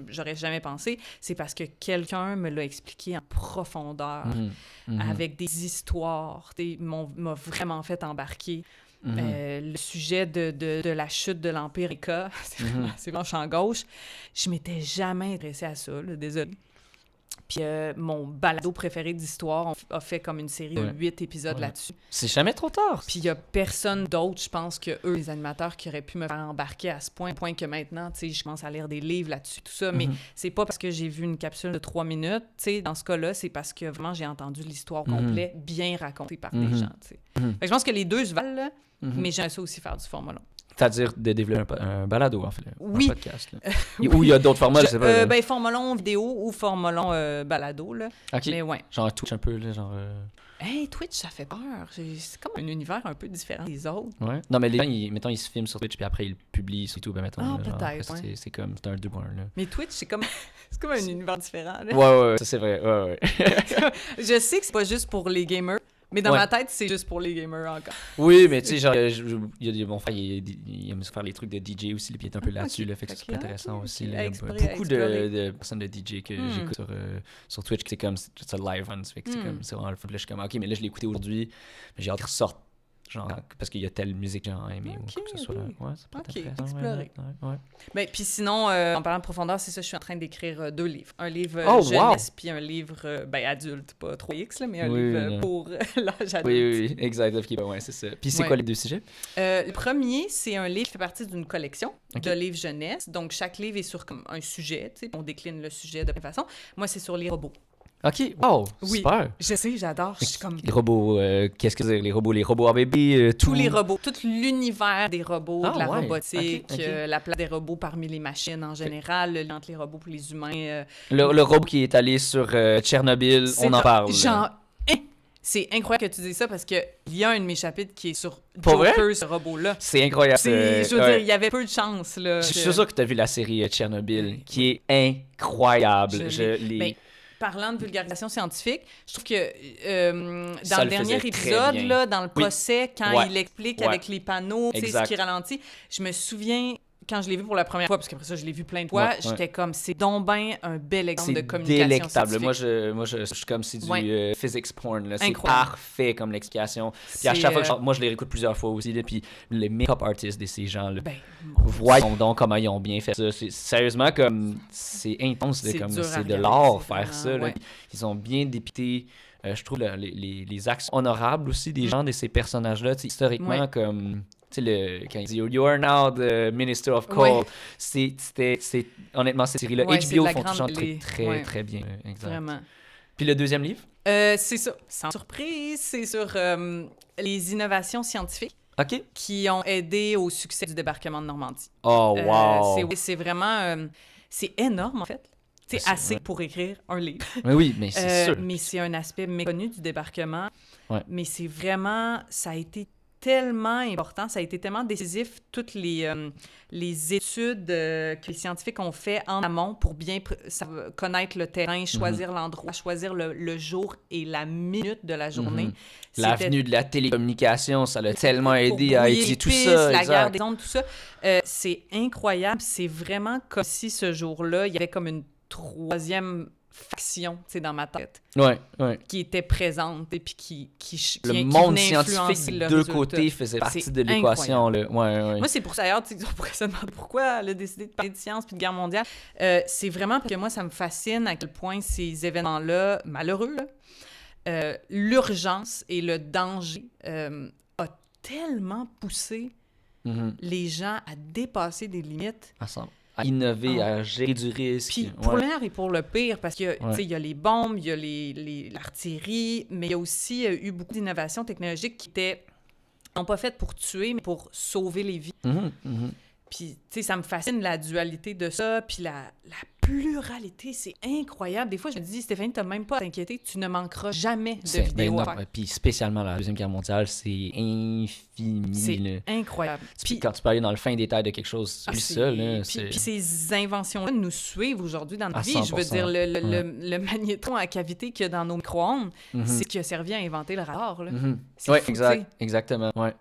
j'aurais jamais pensé, c'est parce que quelqu'un me l'a expliqué en profondeur, avec des histoires, m'a vraiment fait embarquer. Le sujet de la chute de l'Empire Inca, c'est vraiment champ gauche. Je m'étais jamais intéressée à ça, là, désolée. Puis mon balado préféré d'histoire a fait comme une série de 8 épisodes là-dessus. C'est jamais trop tard. Puis il y a personne d'autre, je pense, que eux, les animateurs, qui auraient pu me faire embarquer à ce point que maintenant, tu sais, je commence à lire des livres là-dessus, tout ça. Mais c'est pas parce que j'ai vu une capsule de 3 minutes, tu sais, dans ce cas-là, c'est parce que vraiment, j'ai entendu l'histoire complète, bien racontée par des gens, tu sais. Fait que je pense que les deux se valent, là, mais j'aime ça aussi faire du format long. C'est-à-dire de développer un balado, en fait, un podcast. Là. Ou il y a d'autres formats, je sais pas. Ben, format long vidéo ou format long balado, là. OK. Mais ouais. Genre Twitch un peu, là, genre... Hey, Twitch, ça fait peur. C'est comme un univers un peu différent des autres. Ouais. Non, mais les gens, mettons, ils se filment sur Twitch, puis après, ils le publient sur YouTube, mettons. Ah, là, peut-être, genre, c'est comme... C'est un 2.1, là. Mais Twitch, c'est comme un univers différent, là. Ouais, ça, c'est vrai. Ouais. Je sais que c'est pas juste pour les gamers. Mais dans ma tête, c'est juste pour les gamers encore. Oui, mais tu sais, genre, il y a mon frère, il aime faire les trucs de DJ aussi, puis il est un peu là-dessus, là, fait que c'est super intéressant aussi. Là, beaucoup de personnes de DJ que j'écoute sur Twitch, c'est comme, c'est live run, fait que c'est comme, c'est vraiment le fun. Là, je suis comme, OK, mais là, je l'ai écouté aujourd'hui, mais j'ai hâte qu'il ressorte, genre, parce qu'il y a telle musique que j'ai aimé ou quoi que ce soit là. Ouais, c'est pas intéressant. Explorer. Ouais. Ben, puis sinon, en parlant de profondeur, c'est ça, je suis en train d'écrire 2 livres. Un livre jeunesse, puis un livre adulte, pas 3X, là, mais un livre pour l'âge adulte. Oui, exact. Ouais, c'est ça. Puis c'est quoi les 2 sujets? Le premier, c'est un livre qui fait partie d'une collection de livres jeunesse. Donc, chaque livre est sur comme un sujet, tu sais, on décline le sujet de plein de façon. Moi, c'est sur les robots. OK. Wow, super. Je sais, j'adore. Je suis comme... Les robots, qu'est-ce que c'est? Les robots à bébé, tous les robots, tout l'univers des robots, de la robotique, la place des robots parmi les machines en général, le lien entre les robots et les humains. Le robot qui est allé sur Tchernobyl, on en parle. C'est incroyable que tu dises ça parce qu'il y a un de mes chapitres qui est sur Joker, ce robot-là. C'est incroyable. Je veux dire, il y avait peu de chance. Là, je suis sûr que tu as vu la série Tchernobyl, qui est incroyable. Parlant de vulgarisation scientifique, je trouve que dans le dernier épisode, là, dans le procès, quand il explique avec les panneaux ce qui ralentit, je me souviens quand je l'ai vu pour la première fois, parce qu'après ça, je l'ai vu plein de fois, j'étais comme, c'est donc ben un bel exemple de communication délectable. scientifique. Moi, je suis comme, c'est du physics porn. Là. C'est Incroyable. parfait comme l'explication. Puis à chaque fois, moi, je les réécoute plusieurs fois aussi. Là, puis les make-up artists de ces gens-là, voyons donc comment ils ont bien fait ça. Sérieusement, comme, c'est intense. C'est de l'art faire ça. Là. Ils ont bien dépicté, je trouve, les actions honorables aussi des gens de ces personnages-là. Historiquement, comme... Tu sais, quand il dit « You are now the Minister of Coal », honnêtement, cette série-là, HBO font toujours un truc très, très bien. Exact. Vraiment. Puis le deuxième livre? C'est ça. Sans surprise, c'est sur les innovations scientifiques qui ont aidé au succès du débarquement de Normandie. Oh, wow! C'est vraiment... c'est énorme, en fait. C'est assez pour écrire un livre. Mais oui, mais c'est sûr. Mais c'est un aspect méconnu du débarquement. Ouais. Mais c'est vraiment... Ça a été tellement important, ça a été tellement décisif, toutes les études que les scientifiques ont fait en amont pour bien connaître le terrain, choisir l'endroit, choisir le jour et la minute de la journée. L'avenue de la télécommunication, ça l'a tellement aidé à étudier tout pistes, ça. La guerre des ondes, tout ça. C'est incroyable. C'est vraiment comme si ce jour-là, il y avait comme une troisième faction, dans ma tête, qui était présente et puis qui le monde scientifique des deux côtés faisait partie de l'équation. Là. Moi, c'est pour ça, d'ailleurs, on pourrait se demander pourquoi elle a décidé de parler de science puis de guerre mondiale. C'est vraiment parce que moi, ça me fascine à quel point ces événements-là, malheureux, l'urgence et le danger a tellement poussé les gens à dépasser des limites. À innover, à gérer du risque. Puis pour le meilleur et pour le pire, parce qu'il y a les bombes, il y a l'artillerie, mais il y a aussi eu beaucoup d'innovations technologiques qui étaient non pas faites pour tuer, mais pour sauver les vies. Puis, tu sais, ça me fascine, la dualité de ça, puis la pluralité, c'est incroyable. Des fois, je me dis, Stéphanie, t'as même pas à t'inquiéter, tu ne manqueras jamais de vidéos à faire. Puis spécialement la Deuxième Guerre mondiale, c'est infini. C'est incroyable. Puis quand tu peux aller dans le fin détail de quelque chose, c'est plus ça. Là, puis ces inventions-là nous suivent aujourd'hui dans notre vie. Je veux dire, le magnétron à cavité qu'il y a dans nos micro-ondes, c'est ce qui a servi à inventer le radar. Oui, exactement. Ouais.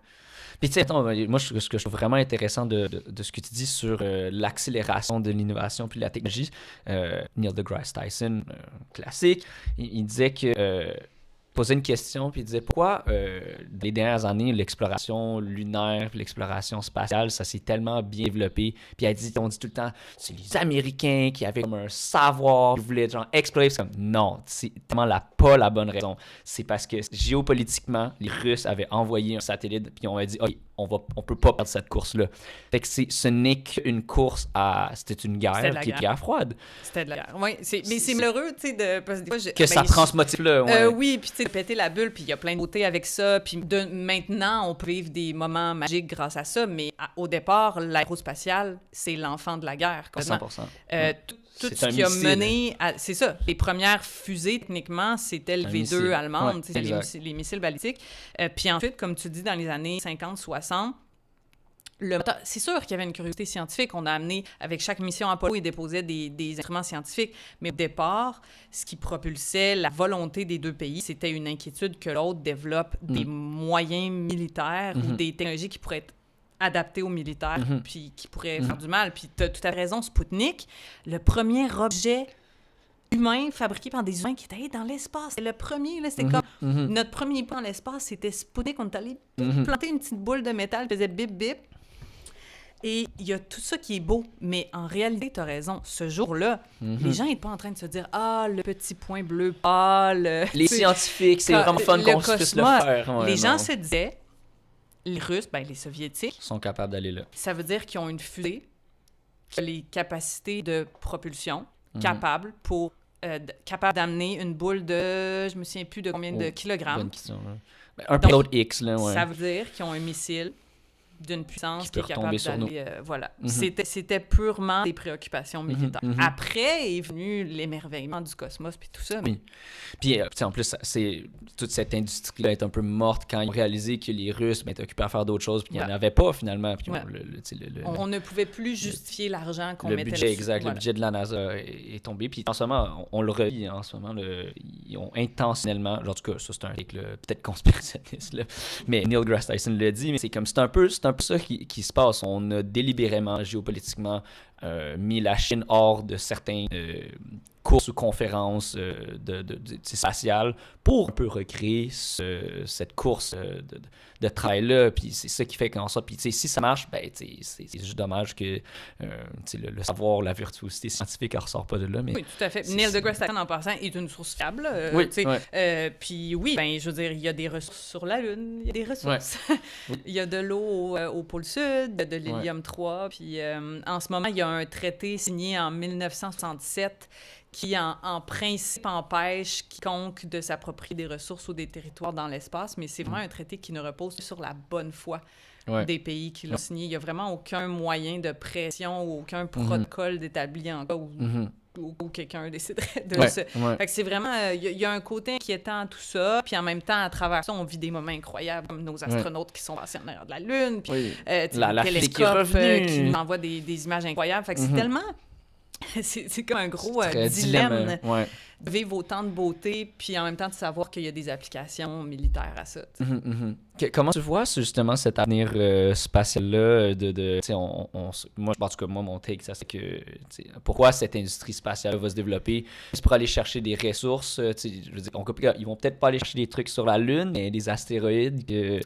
Puis, tu sais, moi, ce que je trouve vraiment intéressant de ce que tu dis sur l'accélération de l'innovation puis de la technologie, Neil deGrasse Tyson, classique, il disait que... posait une question, puis il disait pourquoi les dernières années, l'exploration lunaire puis l'exploration spatiale, ça s'est tellement bien développé. Puis on dit tout le temps, c'est les Américains qui avaient comme un savoir, qui voulaient genre explorer. C'est comme, non, c'est tellement pas la bonne raison. C'est parce que géopolitiquement, les Russes avaient envoyé un satellite, puis on a dit, OK, on peut pas perdre cette course-là. Fait que ce n'est qu'une course c'était une guerre qui est guerre froide. C'était de la guerre. Oui, mais c'est malheureux, tu sais, parce que des fois, ça prend ce motif-là. Oui, puis tu sais, de péter la bulle, puis il y a plein de beauté avec ça, puis maintenant, on peut vivre des moments magiques grâce à ça, mais au départ, l'aérospatiale, c'est l'enfant de la guerre. 100%. Tout ce qui a mené à... C'est ça. Les premières fusées, techniquement, c'était le V2 allemande, les missiles balistiques. Puis ensuite, comme tu dis, dans les années 50-60, c'est sûr qu'il y avait une curiosité scientifique. On a amené, avec chaque mission Apollo, ils déposaient des instruments scientifiques. Mais au départ, ce qui propulsait la volonté des deux pays, c'était une inquiétude que l'autre développe des moyens militaires ou des technologies qui pourraient être adapté aux militaires, puis qui pourrait faire du mal. Puis tu as tout à raison, Spoutnik, le premier objet humain fabriqué par des humains qui est allé dans l'espace. C'est le premier, là, c'était comme... Notre premier pas dans l'espace, c'était Spoutnik. On est allé planter une petite boule de métal qui faisait bip-bip. Et il y a tout ça qui est beau, mais en réalité, tu as raison, ce jour-là, les gens n'étaient pas en train de se dire « Ah, le petit point bleu pâle... » Les scientifiques, c'est vraiment fun qu'on puisse le faire. Ouais, les gens se disaient... Les Russes, les Soviétiques... sont capables d'aller là. Ça veut dire qu'ils ont une fusée qui a les capacités de propulsion capables d'amener une boule de... Je me souviens plus de combien de kilogrammes. Bonne question. Un pilote X, là, Ça veut dire qu'ils ont un missile d'une puissance qui est capable d'aller... voilà. C'était purement des préoccupations militaires. Après est venu l'émerveillement du cosmos puis tout ça. Oui. Puis, en plus, toute cette industrie-là est un peu morte quand ils ont réalisé que les Russes étaient occupés à faire d'autres choses puis qu'il n'y en avait pas, finalement. Puis on ne pouvait plus justifier l'argent qu'on mettait budget, exact. Le budget de la NASA est tombé. Puis, en ce moment, on le revit. En ce moment, ils ont intentionnellement... En tout cas, ça, c'est un article peut-être conspirationniste, là, mais Neil deGrasse Tyson l'a dit, mais c'est comme... C'est un peu un peu ça qui se passe. On a délibérément, géopolitiquement, mis la Chine hors de certains courses ou conférences spatiales pour un peu recréer cette course de trail-là. Puis c'est ça qui fait qu'en ça. Puis si ça marche, ben, c'est juste dommage que le savoir, la virtuosité scientifique, elle ressort pas de là. Mais oui, tout à fait. Neil deGrasse Tyson, en passant, est une source fiable. Oui, puis oui, ben, je veux dire, il y a des ressources sur la Lune, il y a des ressources. Il y a de l'eau au pôle sud, de l'hélium-3. Puis en ce moment, il y a un traité signé en 1967 qui, en principe, empêche quiconque de s'approprier des ressources ou des territoires dans l'espace, mais c'est vraiment un traité qui ne repose sur la bonne foi des pays qui l'ont signé. Il n'y a vraiment aucun moyen de pression ou aucun protocole d'établi en cas où quelqu'un déciderait de se... Fait que c'est vraiment... Il y a un côté inquiétant à tout ça, puis en même temps, à travers ça, on vit des moments incroyables, comme nos astronautes qui sont passés en arrière de la Lune, puis le télescope qui nous envoie des images incroyables. Fait que c'est tellement... C'est comme un gros dilemme de vivre autant de beauté, puis en même temps de savoir qu'il y a des applications militaires à ça. Comment tu vois justement cet avenir spatial-là moi, en tout cas, mon take, ça, c'est que pourquoi cette industrie spatiale va se développer? C'est pour aller chercher des ressources. Je veux dire, ils vont peut-être pas aller chercher des trucs sur la Lune, mais des astéroïdes qui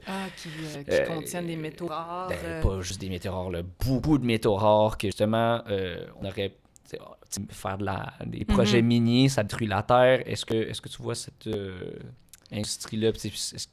contiennent des métaux rares. Pas juste des métaux rares, beaucoup de métaux rares que justement, on aurait... faire des projets miniers, ça détruit la Terre. Est-ce que tu vois cette industrie-là?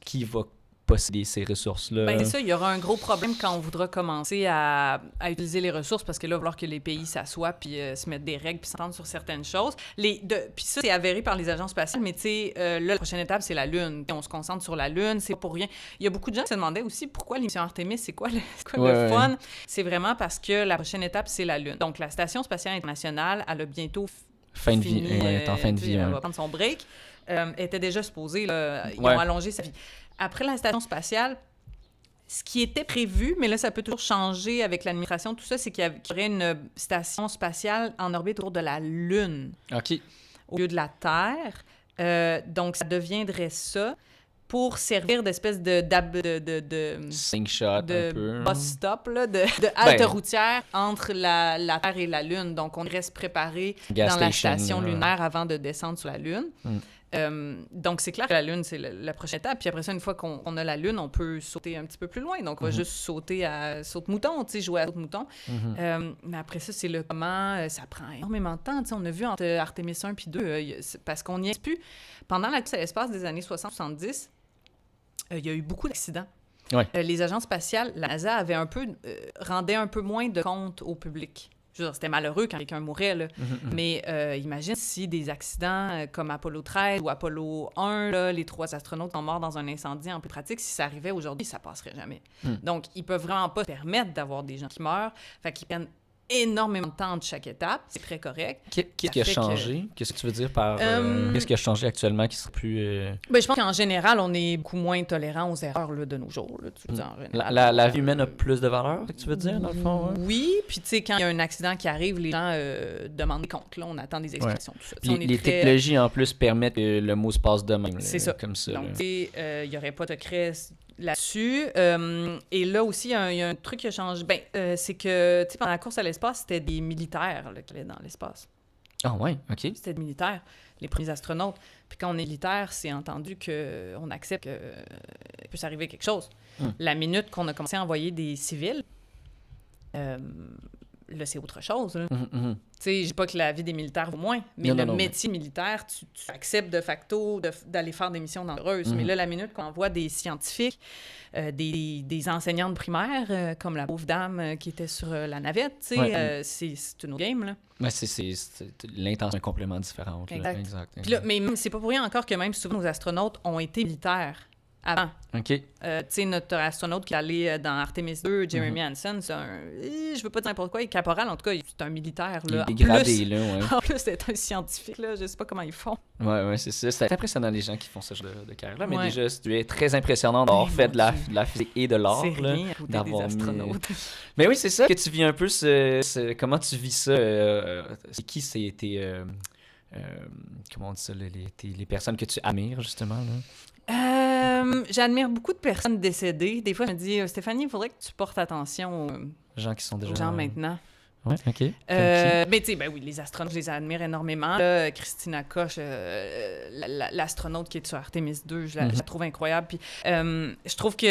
Qui va posséder ces ressources-là? Bien, c'est ça, il y aura un gros problème quand on voudra commencer à utiliser les ressources, parce que là, il va falloir que les pays s'assoient puis se mettent des règles puis s'entendent sur certaines choses. Puis ça, c'est avéré par les agences spatiales, mais tu sais, là, la prochaine étape, c'est la Lune. On se concentre sur la Lune, c'est pour rien. Il y a beaucoup de gens qui se demandaient aussi pourquoi l'émission Artemis, c'est quoi le fun? C'est vraiment parce que la prochaine étape, c'est la Lune. Donc, la Station spatiale internationale, elle a bientôt fin de vie. Elle est en fin de vie. Elle va prendre son break. Elle était déjà supposée, là, ils ont allongé sa vie. Après la station spatiale, ce qui était prévu, mais là, ça peut toujours changer avec l'administration, tout ça, c'est qu'il y aurait une station spatiale en orbite autour de la Lune. OK. Au lieu de la Terre. Donc, ça deviendrait ça pour servir d'espèce de slingshot, un peu. Bus stop, là, de halte routière entre la Terre et la Lune. Donc, on reste préparé dans la station lunaire avant de descendre sur la Lune. Donc, c'est clair que la Lune, c'est la prochaine étape. Puis après ça, une fois qu'on a la Lune, on peut sauter un petit peu plus loin. Donc, on va juste sauter à saute-mouton, tu sais, jouer à saute-mouton. Mais après ça, c'est le comment. Ça prend énormément de temps. Tu sais, on a vu entre Artemis 1 puis 2, parce qu'on n'y est plus. Pendant la course à l'espace des années 60-70, il y a eu beaucoup d'accidents. Les agences spatiales, la NASA avait rendait un peu moins de compte au public. Je veux dire, c'était malheureux quand quelqu'un mourait, là. Mais imagine si des accidents comme Apollo 13 ou Apollo 1, là, les 3 astronautes sont morts dans un incendie en pratique, si ça arrivait aujourd'hui, ça passerait jamais. Donc, ils peuvent vraiment pas se permettre d'avoir des gens qui meurent. Fait qu'ils prennent énormément de temps entre chaque étape. C'est très correct. Qu'est-ce qui a changé? Qu'est-ce que tu veux dire par... qu'est-ce qui a changé actuellement qui serait plus... Ben, je pense qu'en général, on est beaucoup moins tolérant aux erreurs là, de nos jours. Là, tu veux dire, en général. La vie humaine a plus de valeur, tu veux dire, dans le fond? Hein? Oui, puis tu sais, quand il y a un accident qui arrive, les gens demandent des comptes. Là, on attend des explications, tout ça. Les technologies, en plus, permettent que le mot se passe de même. C'est ça. Comme ça. Donc, il n'y aurait pas de crée là-dessus. Et là aussi, il y a un truc qui a changé. C'est que, tu sais, pendant la course à l'espace, c'était des militaires là, qui allaient dans l'espace. Ah ouais, OK. C'était des militaires, les premiers astronautes. Puis quand on est militaire, c'est entendu qu'on accepte qu'il peut s'arriver quelque chose. La minute qu'on a commencé à envoyer des civils, là, c'est autre chose. Tu sais, je dis pas que la vie des militaires vaut moins, mais le métier militaire, tu acceptes de facto d'aller faire des missions dangereuses. Mais là, la minute qu'on envoie des scientifiques, des enseignantes primaires, comme la pauvre dame qui était sur la navette, tu sais, c'est une autre game, là. Mais l'intention est complètement différente. Exact. Puis là, mais c'est pas pour rien encore que même souvent nos astronautes ont été militaires avant. OK. Tu sais, notre astronaute qui est allé dans Artemis 2, Jeremy Hansen, c'est je veux pas dire n'importe quoi, il est caporal, en tout cas, c'est un militaire. Là. Il est dégradé, là, ouais. En plus d'être un scientifique, là, je sais pas comment ils font. Ouais, c'est ça. C'est impressionnant, les gens qui font ce genre de carrière-là, mais déjà, c'est très impressionnant d'avoir fait de la physique et de l'art. C'est rien à côté des astronautes. Mais oui, c'est ça que tu vis un peu, comment tu vis ça? C'est qui comment on dit ça, les personnes que tu admires, justement, là? J'admire beaucoup de personnes décédées. Des fois, je me dis, Stéphanie, il faudrait que tu portes attention Les gens qui sont déjà... aux gens maintenant. Ouais, OK. Mais tu sais, ben oui, les astronautes, je les admire énormément. Là, Christina Koch, l'astronaute qui est sur Artemis 2, je la trouve incroyable. Puis je trouve que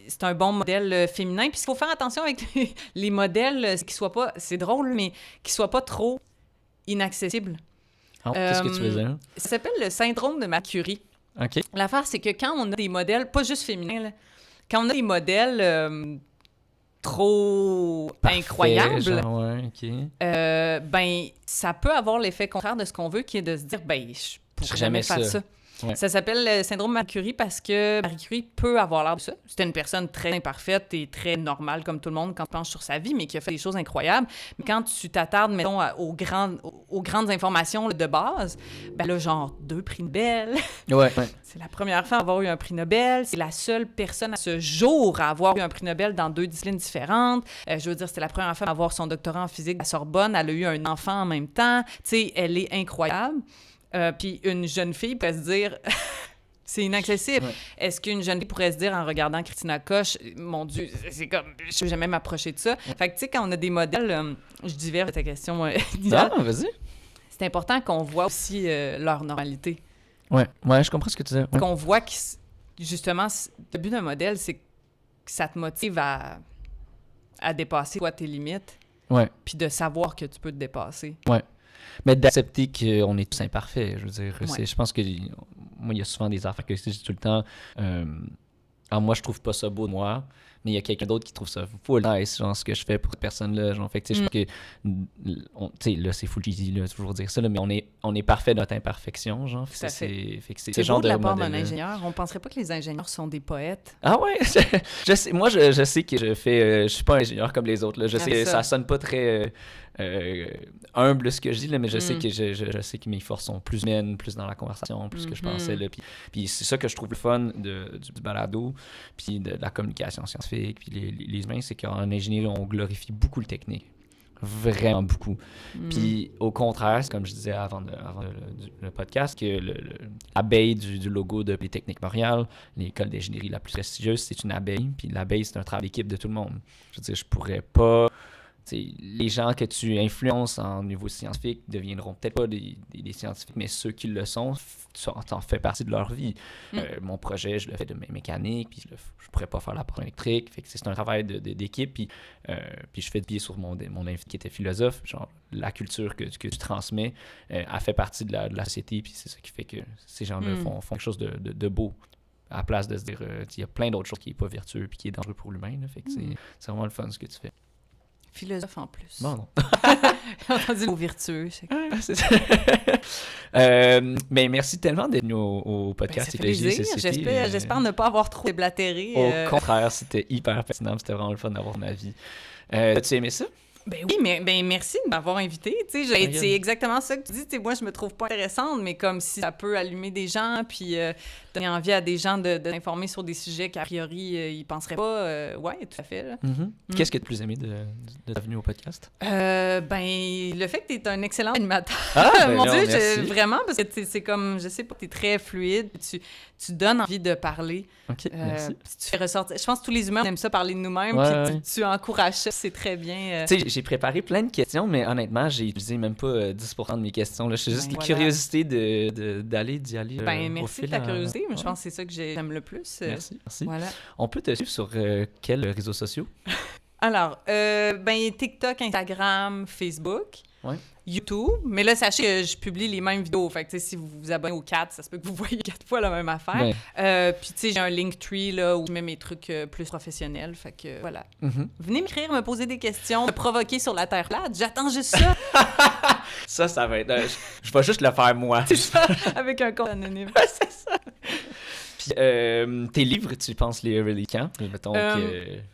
c'est un bon modèle féminin. Puis il faut faire attention avec les modèles, qu'ils soient pas, c'est drôle, mais qu'ils soient pas trop inaccessibles. Oh, qu'est-ce que tu veux dire? Ça s'appelle le syndrome de Marie Curie. OK. L'affaire, c'est que quand on a des modèles, pas juste féminins, là, quand on a des modèles trop incroyables, genre, ouais, OK. ben, ça peut avoir l'effet contraire de ce qu'on veut, qui est de se dire, ben, je pourrais jamais faire ça. Ouais. Ça s'appelle le syndrome Marie Curie parce que Marie Curie peut avoir l'air de ça. C'était une personne très imparfaite et très normale comme tout le monde quand tu penches sur sa vie, mais qui a fait des choses incroyables. Mais quand tu t'attardes, mettons, aux grandes informations là, de base, ben là, genre 2 prix Nobel. Ouais. C'est la première femme à avoir eu un prix Nobel. C'est la seule personne à ce jour à avoir eu un prix Nobel dans 2 disciplines différentes. Je veux dire, c'était la première femme à avoir son doctorat en physique à Sorbonne. Elle a eu un enfant en même temps. Tu sais, elle est incroyable. Puis une jeune fille pourrait se dire c'est inaccessible. Ouais. Est-ce qu'une jeune fille pourrait se dire en regardant Christina Koch, mon Dieu, c'est comme je peux jamais m'approcher de ça. Ouais. Fait que tu sais, quand on a des modèles, je diverge de ta question. Vas-y. C'est important qu'on voit aussi leur normalité. Ouais, je comprends ce que tu dis. Ouais. Qu'on voit que justement le but d'un modèle, c'est que ça te motive à dépasser toi tes limites. Ouais. Puis de savoir que tu peux te dépasser. Ouais. Mais d'accepter qu'on est tous imparfaits, je veux dire. Ouais. Je pense que moi, il y a souvent des affaires que je dis tout le temps. Alors moi, je trouve pas ça beau de moi, mais il y a quelqu'un d'autre qui trouve ça full nice, genre ce que je fais pour cette personne-là. Genre, fait que tu sais, je pense que, tu sais, là, c'est full cheesy, là, toujours dire ça, là, mais on est parfait de notre imperfection, genre. Tout à fait. Fait que c'est ce genre beau de la part d'un ingénieur. On penserait pas que les ingénieurs sont des poètes. Ah ouais? je sais, moi, je sais que je suis pas ingénieur comme les autres, là. Je sais que ça sonne pas très... humble ce que je dis, là, mais je sais que je sais que mes forces sont plus humaines, plus dans la conversation, plus que je pensais. Là, puis c'est ça que je trouve le fun du balado, puis de la communication scientifique, puis les humains, c'est qu'en ingénierie, on glorifie beaucoup le technique. Vraiment beaucoup. Puis au contraire, c'est comme je disais avant le podcast, que l'abeille du logo de Polytechnique Montréal, l'école d'ingénierie la plus prestigieuse, c'est une abeille, puis l'abeille, c'est un travail d'équipe de tout le monde. Je veux dire, je pourrais pas... T'sais, les gens que tu influences en niveau scientifique deviendront peut-être pas des scientifiques, mais ceux qui le sont, t'en fais partie de leur vie. Mon projet, je le fais de mécanique, puis je pourrais pas faire la part électrique. Fait que c'est un travail d'équipe, puis je fais de pied sur mon invité qui était philosophe. Genre, la culture que tu transmets, elle fait partie de la société, puis c'est ça qui fait que ces gens-là font quelque chose de beau. À la place de se dire, il y a plein d'autres choses qui n'est pas vertueux puis qui est dangereux pour l'humain. Là, fait que c'est vraiment le fun ce que tu fais. Philosophe en plus. Bon, non. J'ai entendu le mot vertueux. C'est ça. Mais merci tellement d'être venu au podcast. Ça fait plaisir. J'espère ne pas avoir trop déblatéré. Au contraire, c'était hyper pertinent. C'était vraiment le fun d'avoir ton avis. As-tu aimé ça? Ben oui, mais merci de m'avoir invité. C'est exactement ça que tu dis. Moi, je me trouve pas intéressante, mais comme si ça peut allumer des gens, puis donner envie à des gens de s'informer sur des sujets qu'a priori, ils penseraient pas. Ouais, tout à fait. Là. Qu'est-ce que tu as le plus aimé de venir au podcast? Le fait que tu es un excellent animateur. Mon Dieu, vraiment, parce que c'est comme, je sais pas, tu es très fluide, tu donnes envie de parler. OK, merci. Tu fais ressortir. Je pense que tous les humains aiment ça parler de nous-mêmes, puis tu encourages ça, c'est très bien. Tu sais, j'ai préparé plein de questions, mais honnêtement, j'ai utilisé même pas 10% de mes questions. C'est juste la curiosité d'y aller. Merci de ta curiosité, mais je pense que c'est ça que j'aime le plus. Merci. Voilà. On peut te suivre sur quels réseaux sociaux? Alors, TikTok, Instagram, Facebook. Ouais. YouTube, mais là, sachez que je publie les mêmes vidéos. Fait que, si vous vous abonnez aux 4, ça se peut que vous voyez 4 fois la même affaire. Ouais. Puis, tu sais, j'ai un Linktree là, où je mets mes trucs plus professionnels. Fait que, voilà. Venez m'écrire, me poser des questions, me provoquer sur la Terre plate. J'attends juste ça. Ça va être... je vais juste le faire, moi. C'est ça, avec un compte anonyme. C'est ça. Puis, tes livres, tu penses les early quand? Mettons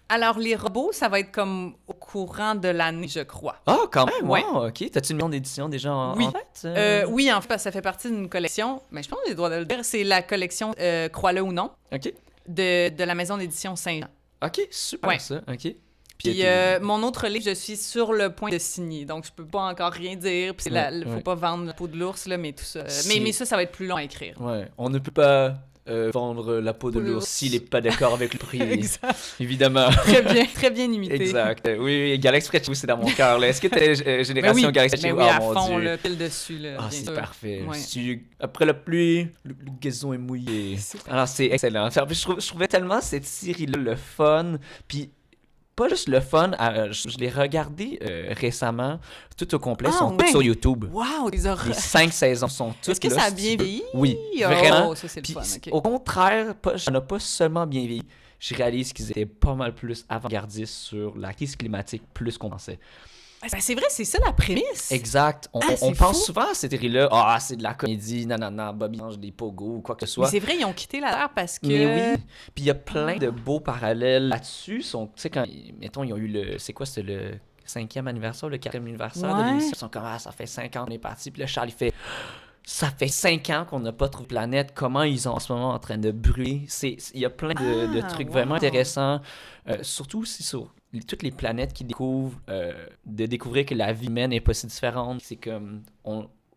Alors, les robots, ça va être comme au courant de l'année, je crois. Ah, quand même? Ouais. Wow, OK. T'as-tu une maison d'édition déjà en tête? Oui, en fait, ça fait partie d'une collection. Mais je pense que j'ai le droit de le dire. C'est la collection Crois-le ou non. OK. De la maison d'édition Saint-Jean. OK, super ça. OK. Puis mon autre livre, je suis sur le point de signer. Donc, je peux pas encore rien dire. Puis, faut pas vendre la peau de l'ours, là, mais tout ça. Mais ça va être plus long à écrire. Ouais. On ne peut pas vendre la peau de Peau de l'ours s'il n'est pas d'accord avec le prix. Exact. Évidemment. Très bien imité. Exact. Oui, Galaxy French, c'est dans mon cœur. Là. Est-ce que t'es Génération Galaxy French? Mais oui, à mon fond, Dieu. là, pile dessus. Là, Ah, bien c'est sûr. parfait. Ouais. Après la pluie, le gazon est mouillé. Alors, c'est excellent. Enfin, je trouvais tellement cette série-là le fun. Puis, pas juste le fun, je l'ai regardé récemment, tout au complet, Ah, sont toutes ouais. sur YouTube. Wow, les horreurs. Les 5 saisons sont toutes Est-ce que là, ça a si bien tu veux. vieilli? Oui, Oh, vraiment. ça, c'est le Puis, fun. OK. au contraire, ça n'a pas seulement bien vieilli. Je réalise qu'ils étaient pas mal plus avant-gardistes sur la crise climatique, plus qu'on pensait. Ben, c'est vrai, c'est ça la prémisse. Exact. On c'est pense fou. souvent à cette série-là, c'est de la comédie, nanana, Bobby mange des pogos ou quoi que ce soit. Mais c'est vrai, ils ont quitté la Terre parce que... Mais oui. Puis il y a plein de beaux parallèles là-dessus. Tu sais, quand, mettons, ils ont eu le... C'est quoi, c'était le 5e anniversaire, le 4e anniversaire de l'émission. Ils sont comme, ça fait 5 ans qu'on est parti. Puis là, Charles, il fait... Ça fait 5 ans qu'on n'a pas trouvé de planète. Comment ils sont en ce moment en train de brûler? Il y a plein de trucs vraiment intéressants. Surtout aussi sur toutes les planètes qu'ils découvrent, de découvrir que la vie humaine n'est pas si différente. C'est comme...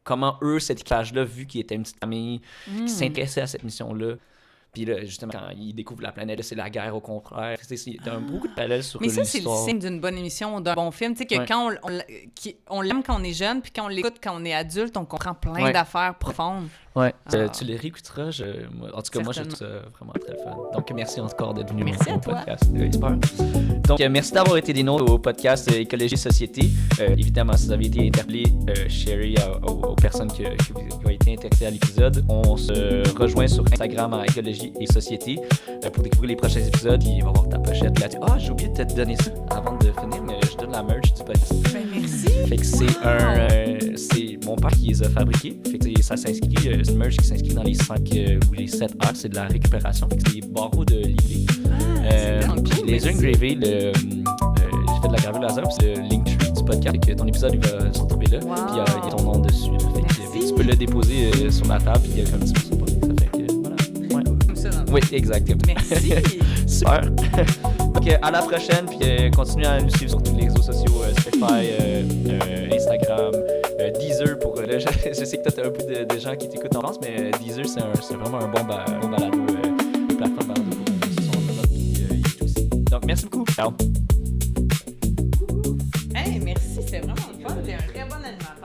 comment eux, cet équipage-là, vu qu'ils étaient une petite famille, qui s'intéressaient à cette mission-là. Puis là, justement, quand ils découvrent la planète, c'est la guerre au contraire. Il y a beaucoup de parallèles sur Mais ça, l'histoire. c'est le signe d'une bonne émission, d'un bon film. Tu sais, que quand on l'aime quand on est jeune, puis quand on l'écoute quand on est adulte, on comprend plein d'affaires profondes. Ouais, tu les réécouteras. En tout cas, moi, je trouve ça vraiment très le fun. Donc, merci encore d'être venu au podcast. Super. Donc, merci d'avoir été des nôtres au podcast Écologie et Société. Évidemment, si vous avez été interpellé, sharez aux personnes qui ont été intéressées à l'épisode. On se rejoint sur Instagram à Écologie et Société pour découvrir les prochains épisodes. Il va y avoir ta pochette là. J'ai oublié de te donner ça avant de finir, mais je donne la merch du podcast. Ben, merci. Fait que c'est mon père qui les a fabriqués. Fait que ça s'inscrit, c'est une merch qui s'inscrit dans les 5 ou les 7 heures, c'est de la récupération. Fait que c'est des barreaux de livret. Puis les engravés, j'ai fait de la gravure laser, puis c'est le Linktree du podcast. Fait que ton épisode il va se retrouver là. Puis il y a ton nom dessus. Là. Fait que tu peux le déposer sur la table, puis il y a comme un petit peu ça. Fait que voilà. Ouais. Comme ça, Oui, exactement. Merci. Super. Donc, à la prochaine, puis continuez à nous suivre sur tous les réseaux sociaux, Spotify, Instagram, Deezer. Je sais que tu as un peu de gens qui t'écoutent en France, mais Deezer, c'est vraiment un bon balado, plateforme balado pour ce son puis YouTube aussi. Donc, merci beaucoup. Ciao. Hey, merci, c'était vraiment le fun. T'es un très bon animateur.